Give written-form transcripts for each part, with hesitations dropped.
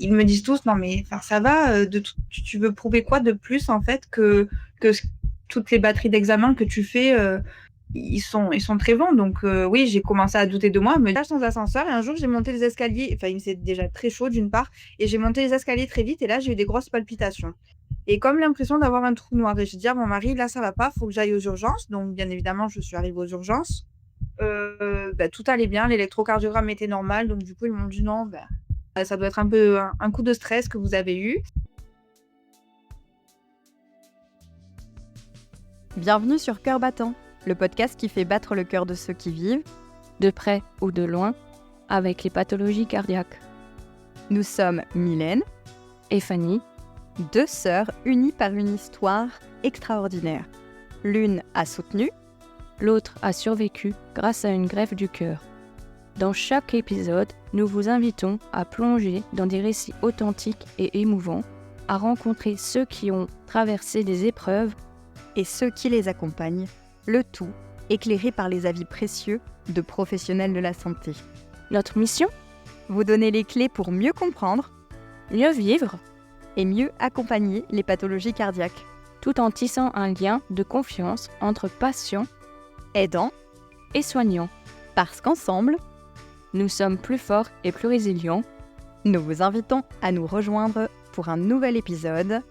ils me disent tous: «Non mais enfin ça va, de tout tu veux prouver quoi de plus en fait que ce toutes les batteries d'examens que tu fais, ils sont très bons». Donc oui, j'ai commencé à douter de moi, me dire sans ascenseur et un jour j'ai monté les escaliers, enfin il faisait déjà très chaud d'une part et j'ai monté les escaliers très vite et là j'ai eu des grosses palpitations et comme l'impression d'avoir un trou noir et j'ai dit à mon mari: «Là ça va pas, faut que j'aille aux urgences». Donc bien évidemment, je suis arrivée aux urgences. Tout allait bien, l'électrocardiogramme était normal, donc du coup ils m'ont dit: «Non, ça doit être un peu un coup de stress que vous avez eu». Bienvenue sur Cœur battant, le podcast qui fait battre le cœur de ceux qui vivent, de près ou de loin, avec les pathologies cardiaques. Nous sommes Mylène et Fanny, deux sœurs unies par une histoire extraordinaire. L'une a soutenu, l'autre a survécu grâce à une greffe du cœur. Dans chaque épisode, nous vous invitons à plonger dans des récits authentiques et émouvants, à rencontrer ceux qui ont traversé des épreuves et ceux qui les accompagnent, le tout éclairé par les avis précieux de professionnels de la santé. Notre mission ? Vous donner les clés pour mieux comprendre, mieux vivre et mieux accompagner les pathologies cardiaques, tout en tissant un lien de confiance entre patients, aidants et soignants. Parce qu'ensemble, nous sommes plus forts et plus résilients. Nous vous invitons à nous rejoindre pour un nouvel épisode.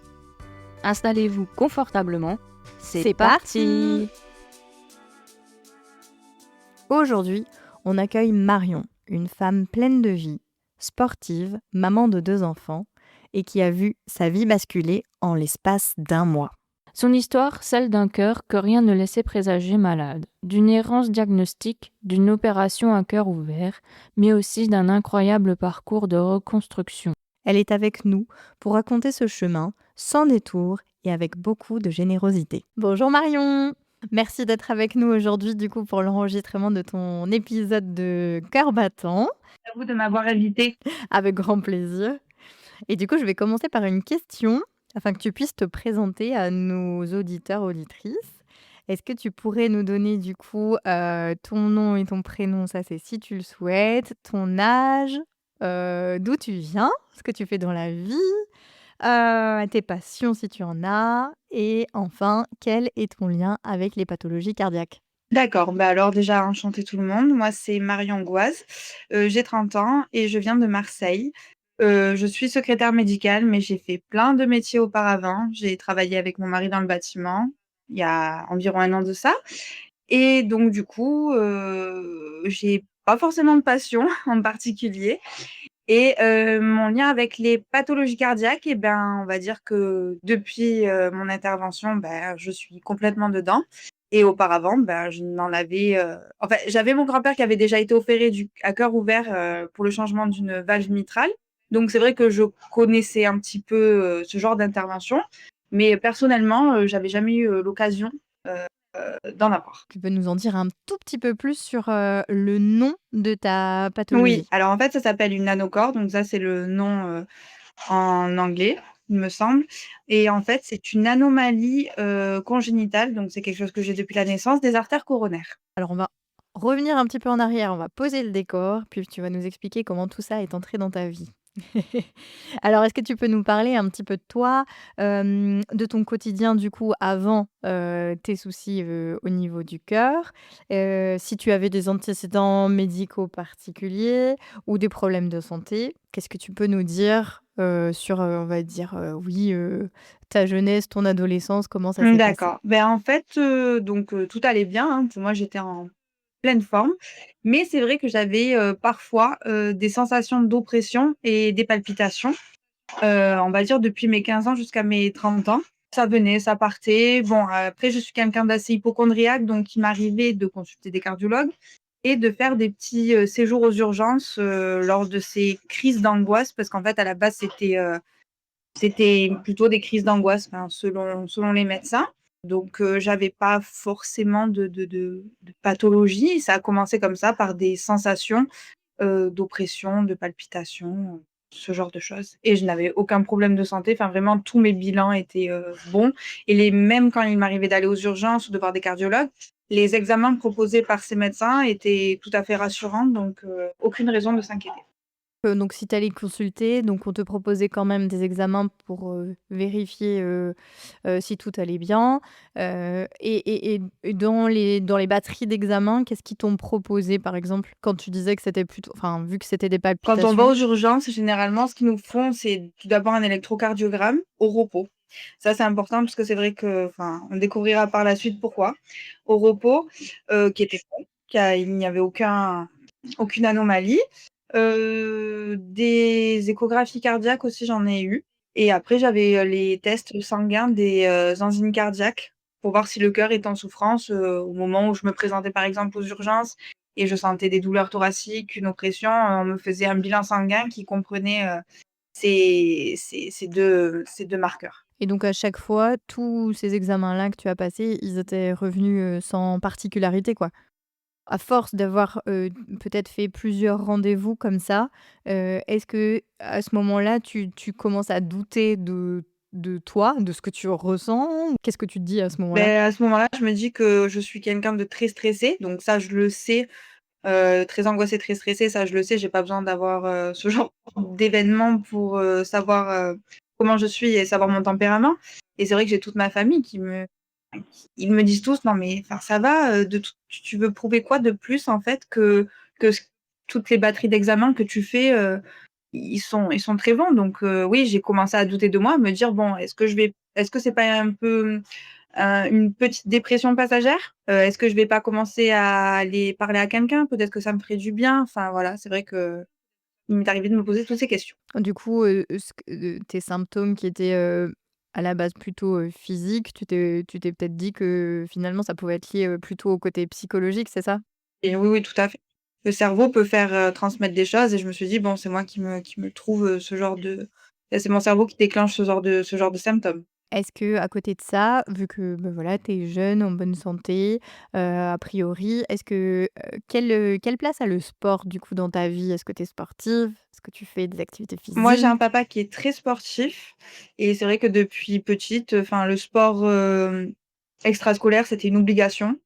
Installez-vous confortablement. C'est parti. Aujourd'hui, on accueille Marion, une femme pleine de vie, sportive, maman de 2 enfants, et qui a vu sa vie basculer en l'espace d'1 mois. Son histoire, celle d'un cœur que rien ne laissait présager malade, d'une errance diagnostique, d'une opération à cœur ouvert, mais aussi d'un incroyable parcours de reconstruction. Elle est avec nous pour raconter ce chemin sans détour et avec beaucoup de générosité. Bonjour Marion! Merci d'être avec nous aujourd'hui du coup pour l'enregistrement de ton épisode de Cœur battant. À vous de m'avoir invitée. Avec grand plaisir. Et du coup, je vais commencer par une question afin que tu puisses te présenter à nos auditeurs, auditrices. Est-ce que tu pourrais nous donner du coup ton nom et ton prénom, ça c'est si tu le souhaites, ton âge, d'où tu viens, ce que tu fais dans la vie, tes passions si tu en as, et enfin, quel est ton lien avec les pathologies cardiaques? D'accord, alors déjà enchantée tout le monde. Moi c'est Marion Gouaz, j'ai 30 ans et je viens de Marseille. Je suis secrétaire médicale, mais j'ai fait plein de métiers auparavant. J'ai travaillé avec mon mari dans le bâtiment, il y a environ 1 an de ça et donc du coup, j'ai pas forcément de passion en particulier et mon lien avec les pathologies cardiaques on va dire que depuis, mon intervention, je suis complètement dedans et auparavant, je n'en avais, enfin, j'avais mon grand-père qui avait déjà été opéré à cœur ouvert, pour le changement d'une valve mitrale. Donc c'est vrai que je connaissais un petit peu, ce genre d'intervention, mais personnellement, j'avais jamais eu, l'occasion, d'en avoir. Tu peux nous en dire un tout petit peu plus sur, le nom de ta Oui, pathologie? alors en fait, ça s'appelle une nanocorde, donc ça, c'est le nom, en anglais, il me semble et en fait, c'est une anomalie, congénitale, donc c'est quelque chose que j'ai depuis la naissance, des artères coronaires. Alors on va revenir un petit peu en arrière, on va poser le décor, puis tu vas nous expliquer comment tout ça est entré dans ta vie. Alors est-ce que tu peux nous parler un petit peu de toi, de ton quotidien du coup avant, tes soucis, au niveau du cœur? Si tu avais des antécédents médicaux particuliers ou des problèmes de santé? Qu'est-ce que tu peux nous dire, sur, on va dire, oui, ta jeunesse, ton adolescence, comment ça s'est passé? D'accord. En fait, tout allait bien, hein. Moi, j'étais en pleine forme, mais c'est vrai que j'avais, parfois, des sensations d'oppression et des palpitations, on va dire depuis mes 15 ans jusqu'à mes 30 ans. Ça venait, ça partait. Bon, après je suis quelqu'un d'assez hypocondriaque, donc il m'arrivait de consulter des cardiologues et de faire des petits, séjours aux urgences, lors de ces crises d'angoisse parce qu'en fait, à la base, c'était plutôt des crises d'angoisse, selon les médecins. Donc j'avais pas forcément de pathologie. Ça a commencé comme ça par des sensations, d'oppression, de palpitations, ce genre de choses et je n'avais aucun problème de santé. Enfin vraiment tous mes bilans étaient, bons et même quand il m'arrivait d'aller aux urgences ou de voir des cardiologues, les examens proposés par ces médecins étaient tout à fait rassurants donc aucune raison de s'inquiéter. Donc si tu allais consulter, donc on te proposait quand même des examens pour, vérifier, si tout allait bien, et dans les batteries d'examens, qu'est-ce qu'ils t'ont proposé, par exemple? Quand tu disais que c'était plutôt enfin, vu que c'était des Quand on va palpitations? aux urgences, généralement, ce qu'ils nous font, c'est tout d'abord un électrocardiogramme au repos. Ça, c'est important parce que c'est vrai que enfin, on découvrira par la suite pourquoi. Au repos, qui était fait, il n'y avait aucune anomalie. Des échographies cardiaques aussi, j'en ai eu et après j'avais, les tests sanguins des, enzymes cardiaques pour voir si le cœur est en souffrance, au moment où je me présentais, par exemple, aux urgences et je sentais des douleurs thoraciques, une oppression, on me faisait un bilan sanguin qui comprenait, ces deux marqueurs. Et donc à chaque fois, tous ces examens-là que tu as passés, ils étaient revenus, sans particularité, quoi? À force d'avoir, peut-être fait plusieurs rendez-vous comme ça, est-ce que à ce moment-là, tu commences à douter de toi, de ce que tu ressens? Qu'est-ce que tu te dis à ce moment-là? Beh, à ce moment-là, je me dis que je suis quelqu'un de très stressé, donc ça, je le sais, très angoissée, très stressée, ça, je le sais, j'ai pas besoin d'avoir, ce genre d'événement pour, savoir, comment je suis et savoir mon tempérament et c'est vrai que j'ai toute ma famille ils me disent tous: «Non mais enfin ça va, de tout tu veux prouver quoi de plus en fait que ce toutes les batteries d'examens que tu fais, ils sont très bons». Donc oui, j'ai commencé à douter de moi, à me dire: «Bon, est-ce que c'est pas un peu, une petite dépression passagère? Est-ce que je vais pas commencer à aller parler à quelqu'un? Peut-être que ça me ferait du bien». Enfin voilà, c'est vrai que il m'est arrivé de me poser toutes ces questions. Du coup, ce que tes symptômes qui étaient, à la base plutôt, physiques, tu t'es peut-être dit que finalement ça pouvait être lié, plutôt au côté psychologique, c'est ça? Et oui, oui, tout à fait. Le cerveau peut faire, transmettre des choses et je me suis dit: «Bon, c'est moi qui me trouve, ce genre de c'est mon cerveau qui déclenche ce genre de symptômes». Est-ce que à côté de ça, vu que, bah, voilà, tu es jeune, en bonne santé, a priori, est-ce que, quelle place a le sport du coup dans ta vie? Est-ce que tu es sportive? Est-ce que tu fais des activités Moi, j'ai un physiques? papa qui est très sportif et c'est vrai que depuis petite, enfin le sport, extrascolaire, c'était une obligation.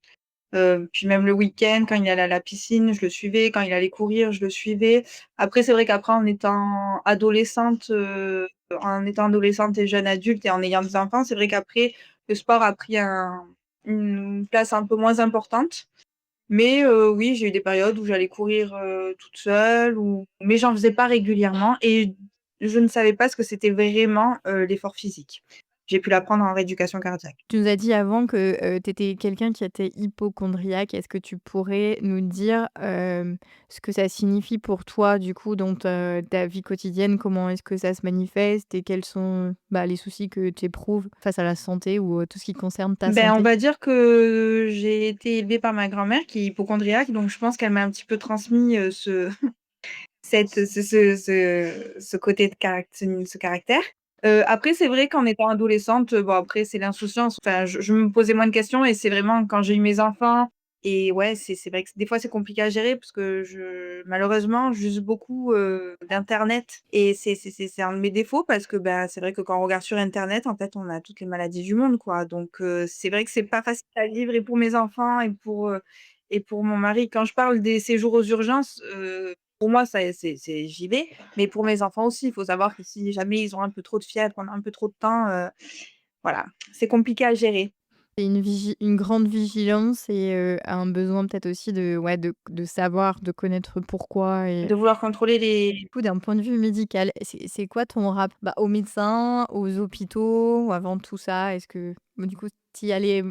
Puis même le week-end, quand il allait à la piscine, je le suivais, quand il allait courir, je le suivais. Après, c'est vrai qu'après en étant adolescente et jeune adulte et en ayant des enfants, c'est vrai qu'après, le sport a pris une place un peu moins importante. Mais oui, j'ai eu des périodes où j'allais courir, toute seule mais j'en faisais pas régulièrement et je ne savais pas ce que c'était vraiment, l'effort physique. J'ai pu l'apprendre en rééducation cardiaque. Tu nous as dit avant que, tu étais quelqu'un qui était hypocondriaque. Est-ce que tu pourrais nous dire, ce que ça signifie pour toi, du coup, dans ta vie quotidienne? Comment est-ce que ça se manifeste et quels sont, bah, les soucis que tu éprouves face à la santé ou, tout ce qui concerne ta Ben, on santé? va dire que j'ai été élevée par ma grand-mère qui est hypocondriaque, donc je pense qu'elle m'a un petit peu transmis, ce côté de ce caractère. Après c'est vrai qu'en étant adolescente, bon après c'est l'insouciance, enfin je me posais moins de questions et c'est vraiment quand j'ai eu mes enfants et ouais, c'est vrai que des fois c'est compliqué à gérer parce que malheureusement j'use beaucoup, d'internet et c'est un de mes défauts parce que, ben, c'est vrai que quand on regarde sur internet, en fait, on a toutes les maladies du monde, quoi. Donc c'est vrai que c'est pas facile à vivre et pour mes enfants et pour mon mari. Quand je parle des séjours aux urgences, pour moi, ça c'est j'y vais, mais pour mes enfants aussi, il faut savoir que si jamais ils ont un peu trop de fièvre pendant un peu trop de temps, voilà, c'est compliqué à gérer. C'est une grande vigilance et un besoin peut-être aussi de ouais, de savoir, de connaître pourquoi et De vouloir contrôler les du coup, d'un point de vue médical, c'est quoi ton rapport bah, aux médecins, aux hôpitaux, avant tout ça? Est-ce que, bah, du coup, tu y allais,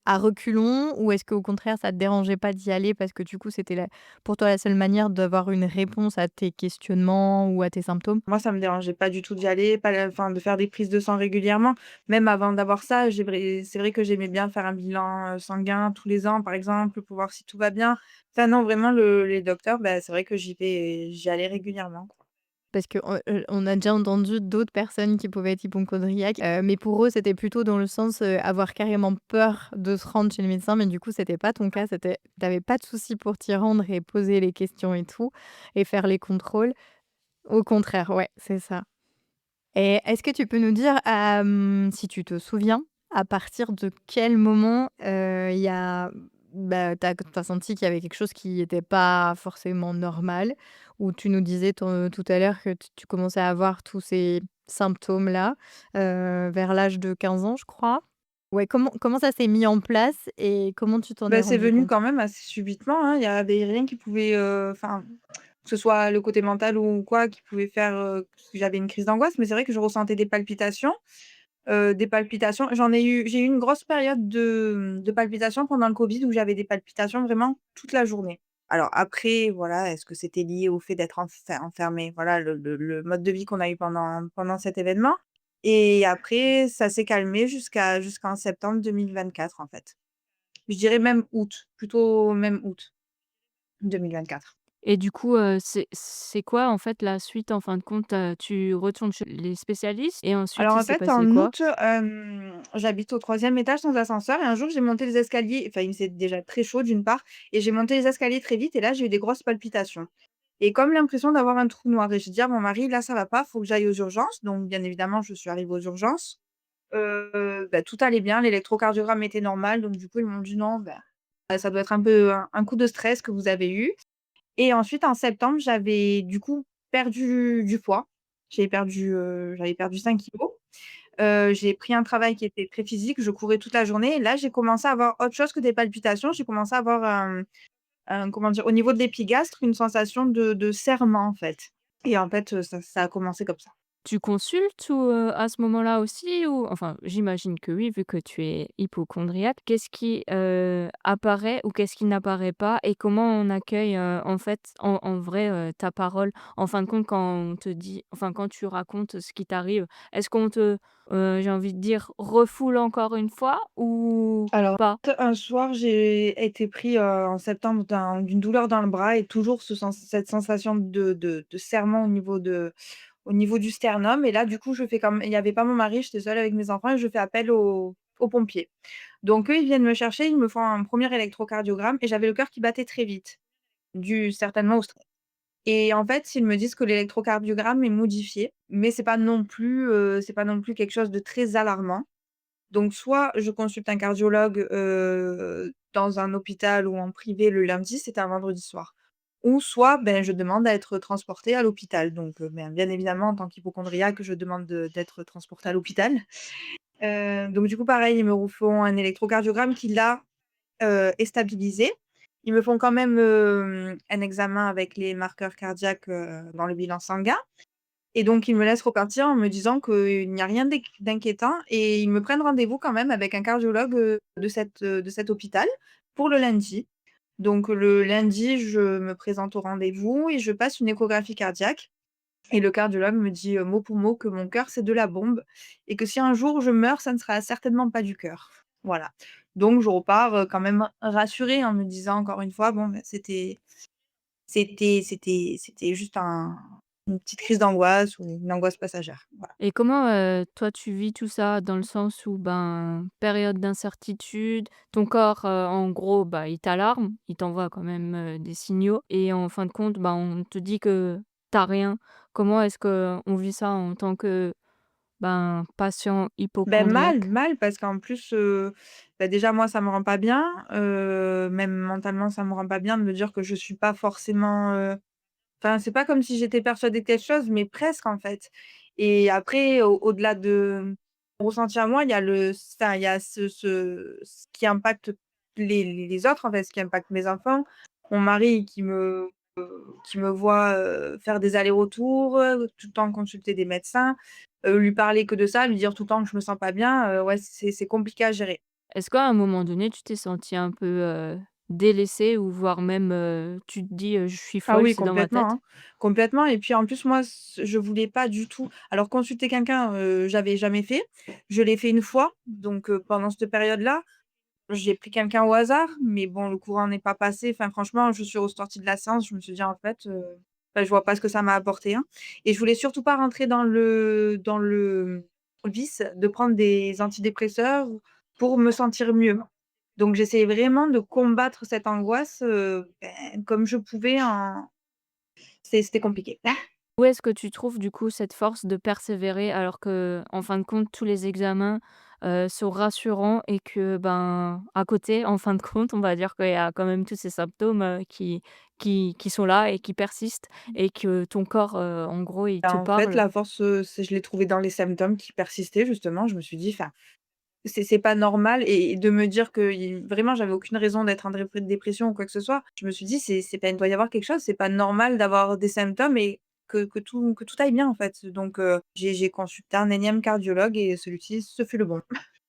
à reculons ou est-ce qu'au contraire, ça te dérangeait pas d'y aller parce que du coup, c'était la pour toi la seule manière d'avoir une réponse à tes questionnements ou à tes symptômes? moi, ça me dérangeait pas du tout d'y aller, pas enfin, de faire des prises de sang régulièrement. Même avant d'avoir ça, c'est vrai que j'aimais bien faire un bilan, sanguin tous les ans, par exemple, pour voir si tout va bien. Ça non, vraiment les docteurs, bah, c'est vrai que j'y allais régulièrement, quoi. Parce qu'on a déjà entendu d'autres personnes qui pouvaient être hypocondriaques, mais pour eux, c'était plutôt dans le sens, avoir carrément peur de se rendre chez le médecin, mais du coup, c'était pas ton cas, tu avais pas de souci pour t'y rendre et poser les questions et tout et faire les contrôles. Au contraire, ouais, c'est ça. Et est-ce que tu peux nous dire, si tu te souviens, à partir de quel moment, il y a bah, tu as senti qu'il y avait quelque chose qui était pas forcément normal? Ou tu nous disais tout à l'heure que tu commençais à avoir tous ces symptômes-là, vers l'âge de 15 ans, je crois? Ouais, comment ça s'est mis en place et comment tu t'en es Bah, c'est rendu venu compte? quand même assez subitement, hein. Il y avait rien qui pouvait, enfin, que ce soit le côté mental ou quoi, qui pouvait faire, que j'avais une crise d'angoisse, mais c'est vrai que je ressentais des palpitations. J'ai eu une grosse période de palpitations pendant le covid où j'avais des palpitations vraiment toute la journée. Alors après, voilà, est-ce que c'était lié au fait d'être enfermée? Voilà, le mode de vie qu'on a eu pendant cet événement et après ça s'est calmé jusqu'en septembre 2024, en fait. Je dirais même août, plutôt même août 2024. Et du coup, c'est quoi en fait la suite en fin de compte? Tu retournes chez les spécialistes et ensuite Alors il en s'est fait, passé en quoi? août, j'habite au troisième étage sans ascenseur et un jour j'ai monté les escaliers, enfin il faisait déjà très chaud d'une part et j'ai monté les escaliers très vite et là j'ai eu des grosses palpitations et comme l'impression d'avoir un trou noir et j'ai dit à mon mari: «Là ça va pas, faut que j'aille aux urgences». Donc bien évidemment je suis arrivée aux urgences, bah, tout allait bien, l'électrocardiogramme était normal donc du coup ils m'ont dit: «Non, bah, ça doit être un peu un coup de stress que vous avez eu». Et ensuite en septembre, j'avais du coup perdu du poids. J'avais perdu 5 kilogrammes. J'ai pris un travail qui était très physique, je courais toute la journée et là, j'ai commencé à avoir autre chose que des palpitations. J'ai commencé à avoir comment dire? Au niveau de l'épigastre, une sensation de serrement, en fait et en fait, ça a commencé comme ça. Tu consultes ou, à ce moment-là aussi ou enfin, j'imagine que oui, vu que tu es hypocondriaque. Qu'est-ce qui, apparaît ou qu'est-ce qui n'apparaît pas et comment on accueille, en fait, en vrai, ta parole? En fin de compte, quand on te dit enfin, quand tu racontes ce qui t'arrive, est-ce qu'on te, j'ai envie de dire, refoule encore une fois ou Alors, pas? un soir, j'ai été pris, en septembre d'une douleur dans le bras et toujours cette sensation de serrement au niveau du sternum et là, du coup, je fais comme il y avait pas mon mari, j'étais seule avec mes enfants et je fais appel aux pompiers. Donc eux, ils viennent me chercher, ils me font un premier électrocardiogramme et j'avais le cœur qui battait très vite, dû certainement au stress et en fait, ils me disent que l'électrocardiogramme est modifié, mais c'est pas non plus quelque chose de très alarmant. Donc soit je consulte un cardiologue, dans un hôpital ou en privé le lundi, c'était un vendredi soir. Ou soit, ben, je demande à être transportée à l'hôpital. Donc, ben, bien évidemment, en tant qu'hypocondriaque, je demande d'être transportée à l'hôpital. Donc du coup, pareil, ils me refont un électrocardiogramme qui là, est stabilisé. Ils me font quand même, un examen avec les marqueurs cardiaques, dans le bilan sanguin. Et donc ils me laissent repartir en me disant qu'il n'y a rien d'inquiétant et ils me prennent rendez-vous quand même avec un cardiologue, de cet hôpital pour le lundi. Donc le lundi, je me présente au rendez-vous et je passe une échographie cardiaque et le cardiologue me dit, mot pour mot que mon cœur, c'est de la bombe et que si un jour je meurs, ça ne sera certainement pas du cœur. Voilà. Donc je repars, quand même rassurée en me disant encore une fois: «Bon, bah, c'était juste une petite crise d'angoisse ou une angoisse passagère, voilà. Et comment, toi, tu vis tout ça? Dans le sens où, ben, période d'incertitude, ton corps, en gros, bah, il t'alarme, il t'envoie quand même, des signaux et en fin de compte, bah, on te dit que t'as rien. Comment est-ce qu'on vit ça en tant que, ben, patient Ben mal, hypocondriaque? mal parce qu'en plus, bah, déjà moi ça me rend pas bien, même mentalement ça me rend pas bien de me dire que je suis pas forcément, enfin c'est pas comme si j'étais persuadée de quelque chose, mais presque en fait et après au-delà de mon ressenti à moi, il y a il y a ce qui impacte les autres en fait, ce qui impacte mes enfants, mon mari qui me voit, faire des allers-retours, tout le temps consulter des médecins, lui parler que de ça, lui dire tout le temps que je me sens pas bien, ouais, c'est compliqué à gérer. Est-ce qu'à un moment donné, tu t'es sentie un peu, délaissée ou voire même, tu te dis: «Je suis Ah folle, oui, c'est dans ma complètement, tête»? hein, complètement et puis en plus moi je voulais pas du tout alors consulter quelqu'un, j'avais jamais fait. Je l'ai fait une fois, donc pendant cette période-là, j'ai pris quelqu'un au hasard, mais bon le courant n'est pas passé. Enfin franchement, je suis ressortie de la séance, je me suis dit: «En fait, bah, je vois pas ce que ça m'a apporté, hein» et je voulais surtout pas rentrer dans le vice de prendre des antidépresseurs pour me sentir mieux. Donc j'essayais vraiment de combattre cette angoisse, comme je pouvais en c'était compliqué. Où est-ce que tu trouves du coup cette force de persévérer alors que, en fin de compte, tous les examens, sont rassurants et que, ben, à côté, en fin de compte, on va dire qu'il y a quand même tous ces symptômes, qui sont là et qui persistent et que ton corps, en gros, il Bah, te en fait, parle? la force, c'est je l'ai trouvée dans les symptômes qui persistaient justement. Je me suis dit: «Enfin, c'est pas normal» et de me dire que vraiment j'avais aucune raison d'être en dépression ou quoi que ce soit. Je me suis dit: C'est pas il doit y avoir quelque chose, c'est pas normal d'avoir des symptômes et que tout aille bien en fait». Donc j'ai consulté un énième cardiologue et celui-ci, ce fut le bon.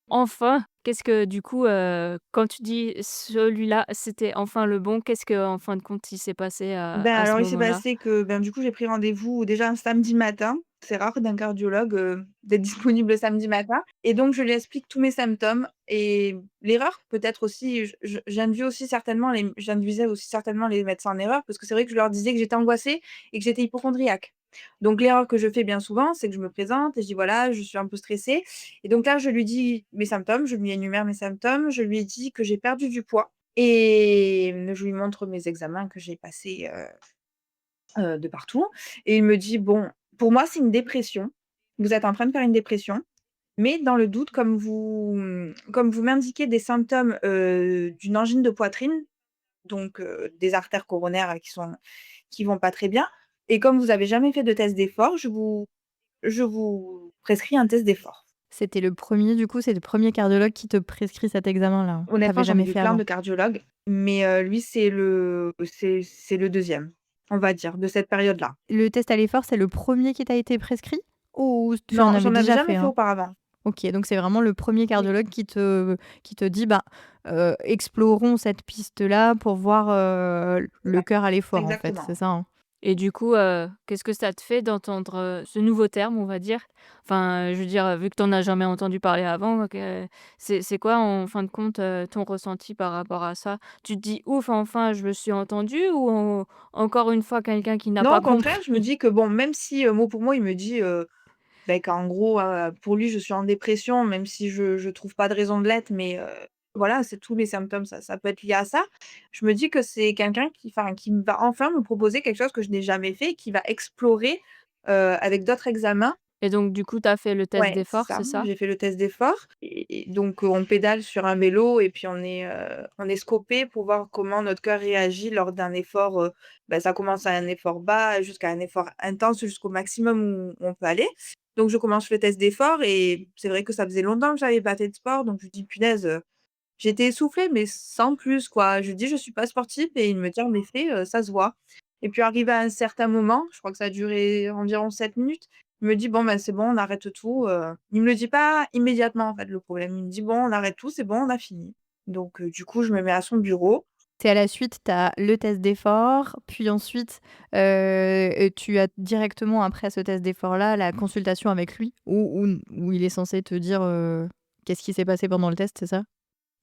Enfin, qu'est-ce que du coup, quand tu dis celui-là, c'était enfin le bon, qu'est-ce que en fin de compte, il s'est passé, Ben, à ce alors il s'est moment-là? passé que, ben, du coup, j'ai pris rendez-vous déjà un samedi matin. C'est rare d'un cardiologue, d'être disponible le samedi matin et donc je lui explique tous mes symptômes et l'erreur peut-être aussi, j'induisais aussi certainement les médecins en erreur parce que c'est vrai que je leur disais que j'étais angoissée et que j'étais hypocondriaque. Donc l'erreur que je fais bien souvent, c'est que je me présente et je dis: «Voilà, je suis un peu stressée» et donc là, je lui dis mes symptômes, je lui énumère mes symptômes, je lui dis que j'ai perdu du poids et je lui montre mes examens que j'ai passés, de partout et il me dit: «Bon, pour moi, c'est une dépression. Vous êtes en train de faire une dépression, mais dans le doute, comme vous m'indiquez des symptômes, d'une angine de poitrine, donc des artères coronaires qui vont pas très bien et comme vous avez jamais fait de test d'effort, je vous prescris un test d'effort». C'était le premier, du coup, c'est le premier cardiologue qui te prescrit cet examen-là? Tu Honnêtement, avais j'en ai jamais vu fait plein de avant? cardiologues, mais lui, c'est le deuxième, on va dire, de cette période-là. Le test à l'effort, c'est le premier qui t'a été prescrit? Ou tu en Non, avais j'en avais déjà jamais fait fait un? auparavant. OK, donc c'est vraiment le premier Oui, cardiologue qui te dit: «Bah, explorons cette piste-là pour voir, c'est le ça. cœur à l'effort», en fait, Exactement. c'est ça, hein? Et du coup, qu'est-ce que ça te fait d'entendre, ce nouveau terme, on va dire? Enfin, je veux dire, vu que tu en as jamais entendu parler avant, c'est quoi en fin de compte, ton ressenti par rapport à ça? Tu te dis: «Ouf, enfin je me suis entendue» ou encore une fois quelqu'un qui n'a Non, pas au contraire, je me compris? dis que bon, même si, mot pour mot, il me dit, qu'en gros, pour lui, je suis en dépression, même si je trouve pas de raison de l'être, mais voilà, c'est tous les symptômes, ça peut être lié à ça. Je me dis que c'est quelqu'un qui va enfin me proposer quelque chose que je n'ai jamais fait, qui va explorer, avec d'autres examens. Et donc du coup, tu as fait le test Ouais, c'est d'effort, ça. c'est ça? J'ai fait le test d'effort et donc on pédale sur un vélo et puis on est scopé pour voir comment notre cœur réagit lors d'un effort, ça commence à un effort bas jusqu'à un effort intense jusqu'au maximum où on peut aller. Donc je commence le test d'effort et c'est vrai que ça faisait longtemps que j'avais pas fait de sport donc je me dis: «Punaise», j'étais essoufflée mais sans plus quoi. Je lui dis: «Je suis pas sportive» et il me dit: «En effet, ça se voit» et puis arrivé à un certain moment, je crois que ça a duré environ 7 minutes, il me dit: «Bon, ben, c'est bon, on arrête tout», il me le dit pas immédiatement en fait le problème. Il me dit: «Bon, on arrête tout, c'est bon, on a fini». Donc du coup, je me mets à son bureau. C'est à la suite, tu as le test d'effort, puis ensuite, tu as directement après ce test d'effort-là, la consultation avec lui où il est censé te dire, qu'est-ce qui s'est passé pendant le test, c'est ça?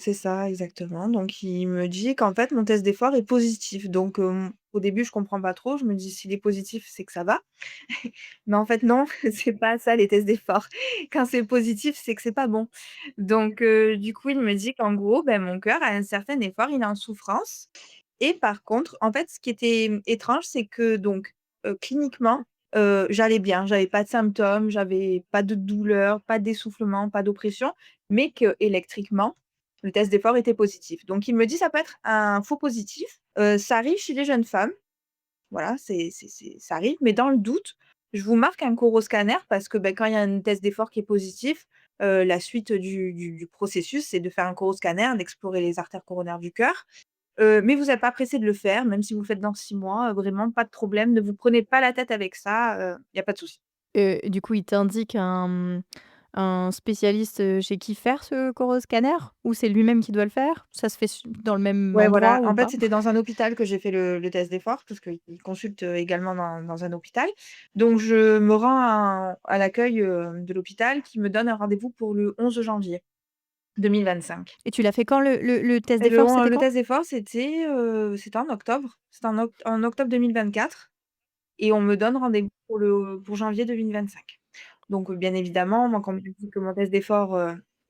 C'est ça, exactement. Donc il me dit qu'en fait, mon test d'effort est positif. Donc au début, je comprends pas trop. Je me dis: «S'il est positif, c'est que ça va». Mais en fait non, c'est pas ça les tests d'effort. Quand c'est positif, c'est que c'est pas bon. Donc du coup, il me dit qu'en gros, mon cœur à un certain effort, il est en souffrance et par contre, en fait, ce qui était, étrange, c'est que donc cliniquement, j'allais bien. J'avais pas de symptômes, j'avais pas de douleur, pas d'essoufflement, pas d'oppression, mais qu'électriquement, le test d'effort était positif. Donc il me dit: «Ça peut être un faux positif, ça arrive chez les jeunes femmes». Voilà, ça arrive, mais dans le doute, je vous marque un coroscanner parce que, quand il y a un test d'effort qui est positif, la suite du processus, c'est de faire un coroscanner, d'explorer les artères coronaires du cœur. Mais vous êtes pas pressé de le faire, même si vous le faites dans 6 mois, vraiment pas de problème, ne vous prenez pas la tête avec ça, il y a pas de souci. Du coup, il t'indique un spécialiste, chez qui faire ce coroscanner? Ou c'est lui-même qui doit le faire? Ça se fait dans le même Ouais, endroit voilà. ou En fait, pas? c'était dans un hôpital que j'ai fait le test d'effort parce qu'il consulte, également dans un hôpital. Donc je me rends à l'accueil, de l'hôpital qui me donne un rendez-vous pour le 11 janvier 2025. Et tu l'as fait quand le test Et d'effort, c'était le quand? test d'effort, c'était en octobre. C'était en octobre 2024 et on me donne rendez-vous pour janvier 2025. Donc, bien évidemment, moi, quand on me dit que mon test d'effort,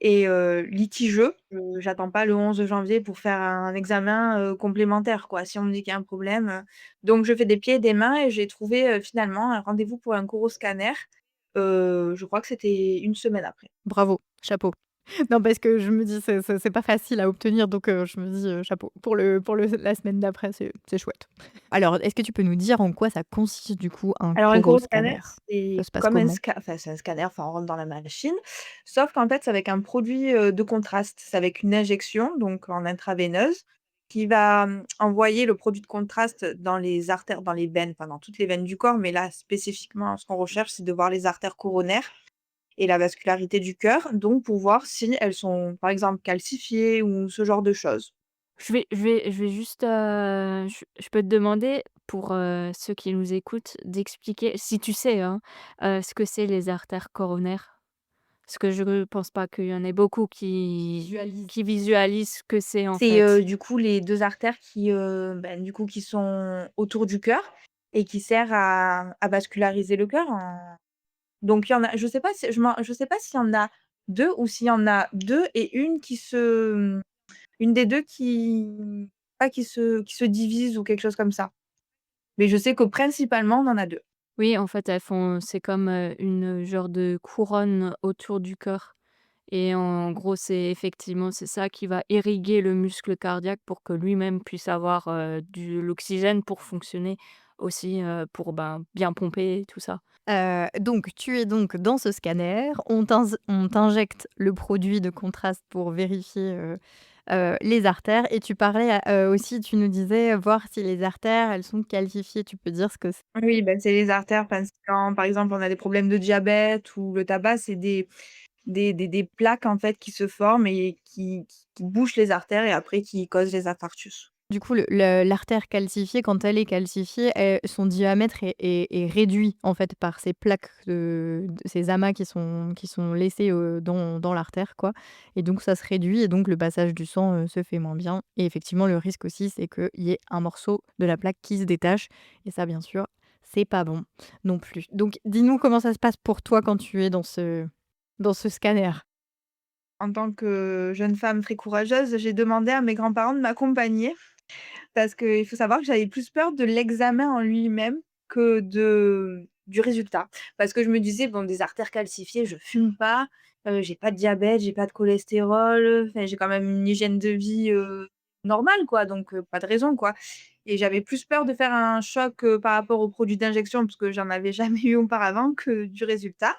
et litigieux. J'attends pas le 11 janvier pour faire un examen, complémentaire, quoi, si on me dit qu'il y a un problème, donc je fais des pieds et des mains et j'ai trouvé, finalement un rendez-vous pour un coroscanner, je crois que c'était une semaine après. Bravo, chapeau. Non, parce que je me dis c'est pas facile à obtenir donc je me dis, chapeau. Pour le la semaine d'après, c'est chouette. Alors, est-ce que tu peux nous dire en quoi ça consiste du coup un Alors un coroscanner, coroscanner? Ça c'est se passe comme un comment? sca enfin c'est un scanner, enfin on rentre dans la machine, sauf qu'en fait c'est avec un produit, de contraste. C'est avec une injection, donc en intraveineuse, qui va, envoyer le produit de contraste dans les artères, dans les veines, enfin dans toutes les veines du corps, mais là spécifiquement ce qu'on recherche, c'est de voir les artères coronaires et la vascularité du cœur, donc pour voir si elles sont, par exemple, calcifiées ou ce genre de choses. Je vais juste, je peux te demander pour, ceux qui nous écoutent d'expliquer, si tu sais, hein, ce que c'est les artères coronaires? Parce que je ne pense pas qu'il y en ait beaucoup Visualise. qui visualisent ce que c'est, en C'est, fait. du coup les 2 artères qui, du coup qui sont autour du cœur et qui sert à vasculariser le cœur en donc il y en a je sais pas s'il y en a 2 ou s'il y en a 2 et une qui se une des 2 qui pas qui se divise ou quelque chose comme ça. Mais je sais que principalement on en a 2. Oui, en fait, elles font c'est comme, une genre de couronne autour du cœur et en gros, c'est effectivement, c'est ça qui va irriguer le muscle cardiaque pour que lui-même puisse avoir, du l'oxygène pour fonctionner aussi, pour, ben, bien pomper tout ça. Donc tu es donc dans ce scanner, on t'injecte le produit de contraste pour vérifier, les artères et tu parlais, aussi, tu nous disais, voir si les artères, elles sont calcifiées. Tu peux dire ce que c'est? Oui, bah, c'est les artères parce que quand, par exemple, on a des problèmes de diabète ou le tabac, c'est des plaques, en fait, qui se forment et qui bouchent les artères et après qui causent les infarctus. Du coup, l'artère calcifiée, quand elle est calcifiée, son diamètre est réduit, en fait, par ces plaques de ces amas qui sont laissés, dans l'artère, quoi et donc ça se réduit et donc le passage du sang, se fait moins bien et effectivement, le risque aussi, c'est qu'il y ait un morceau de la plaque qui se détache et ça, bien sûr, c'est pas bon non plus. Donc dis-nous comment ça se passe pour toi quand tu es dans ce scanner? En tant que jeune femme très courageuse, j'ai demandé à mes grands-parents de m'accompagner parce qu'il faut savoir que j'avais plus peur de l'examen en lui-même que du résultat. Parce que je me disais: «Bon, des artères calcifiées, je fume pas, j'ai pas de diabète, j'ai pas de cholestérol, enfin, j'ai quand même une hygiène de vie, normale, quoi, donc pas de raison, quoi» et j'avais plus peur de faire un choc, par rapport aux produits d'injection parce que j'en avais jamais eu auparavant que du résultat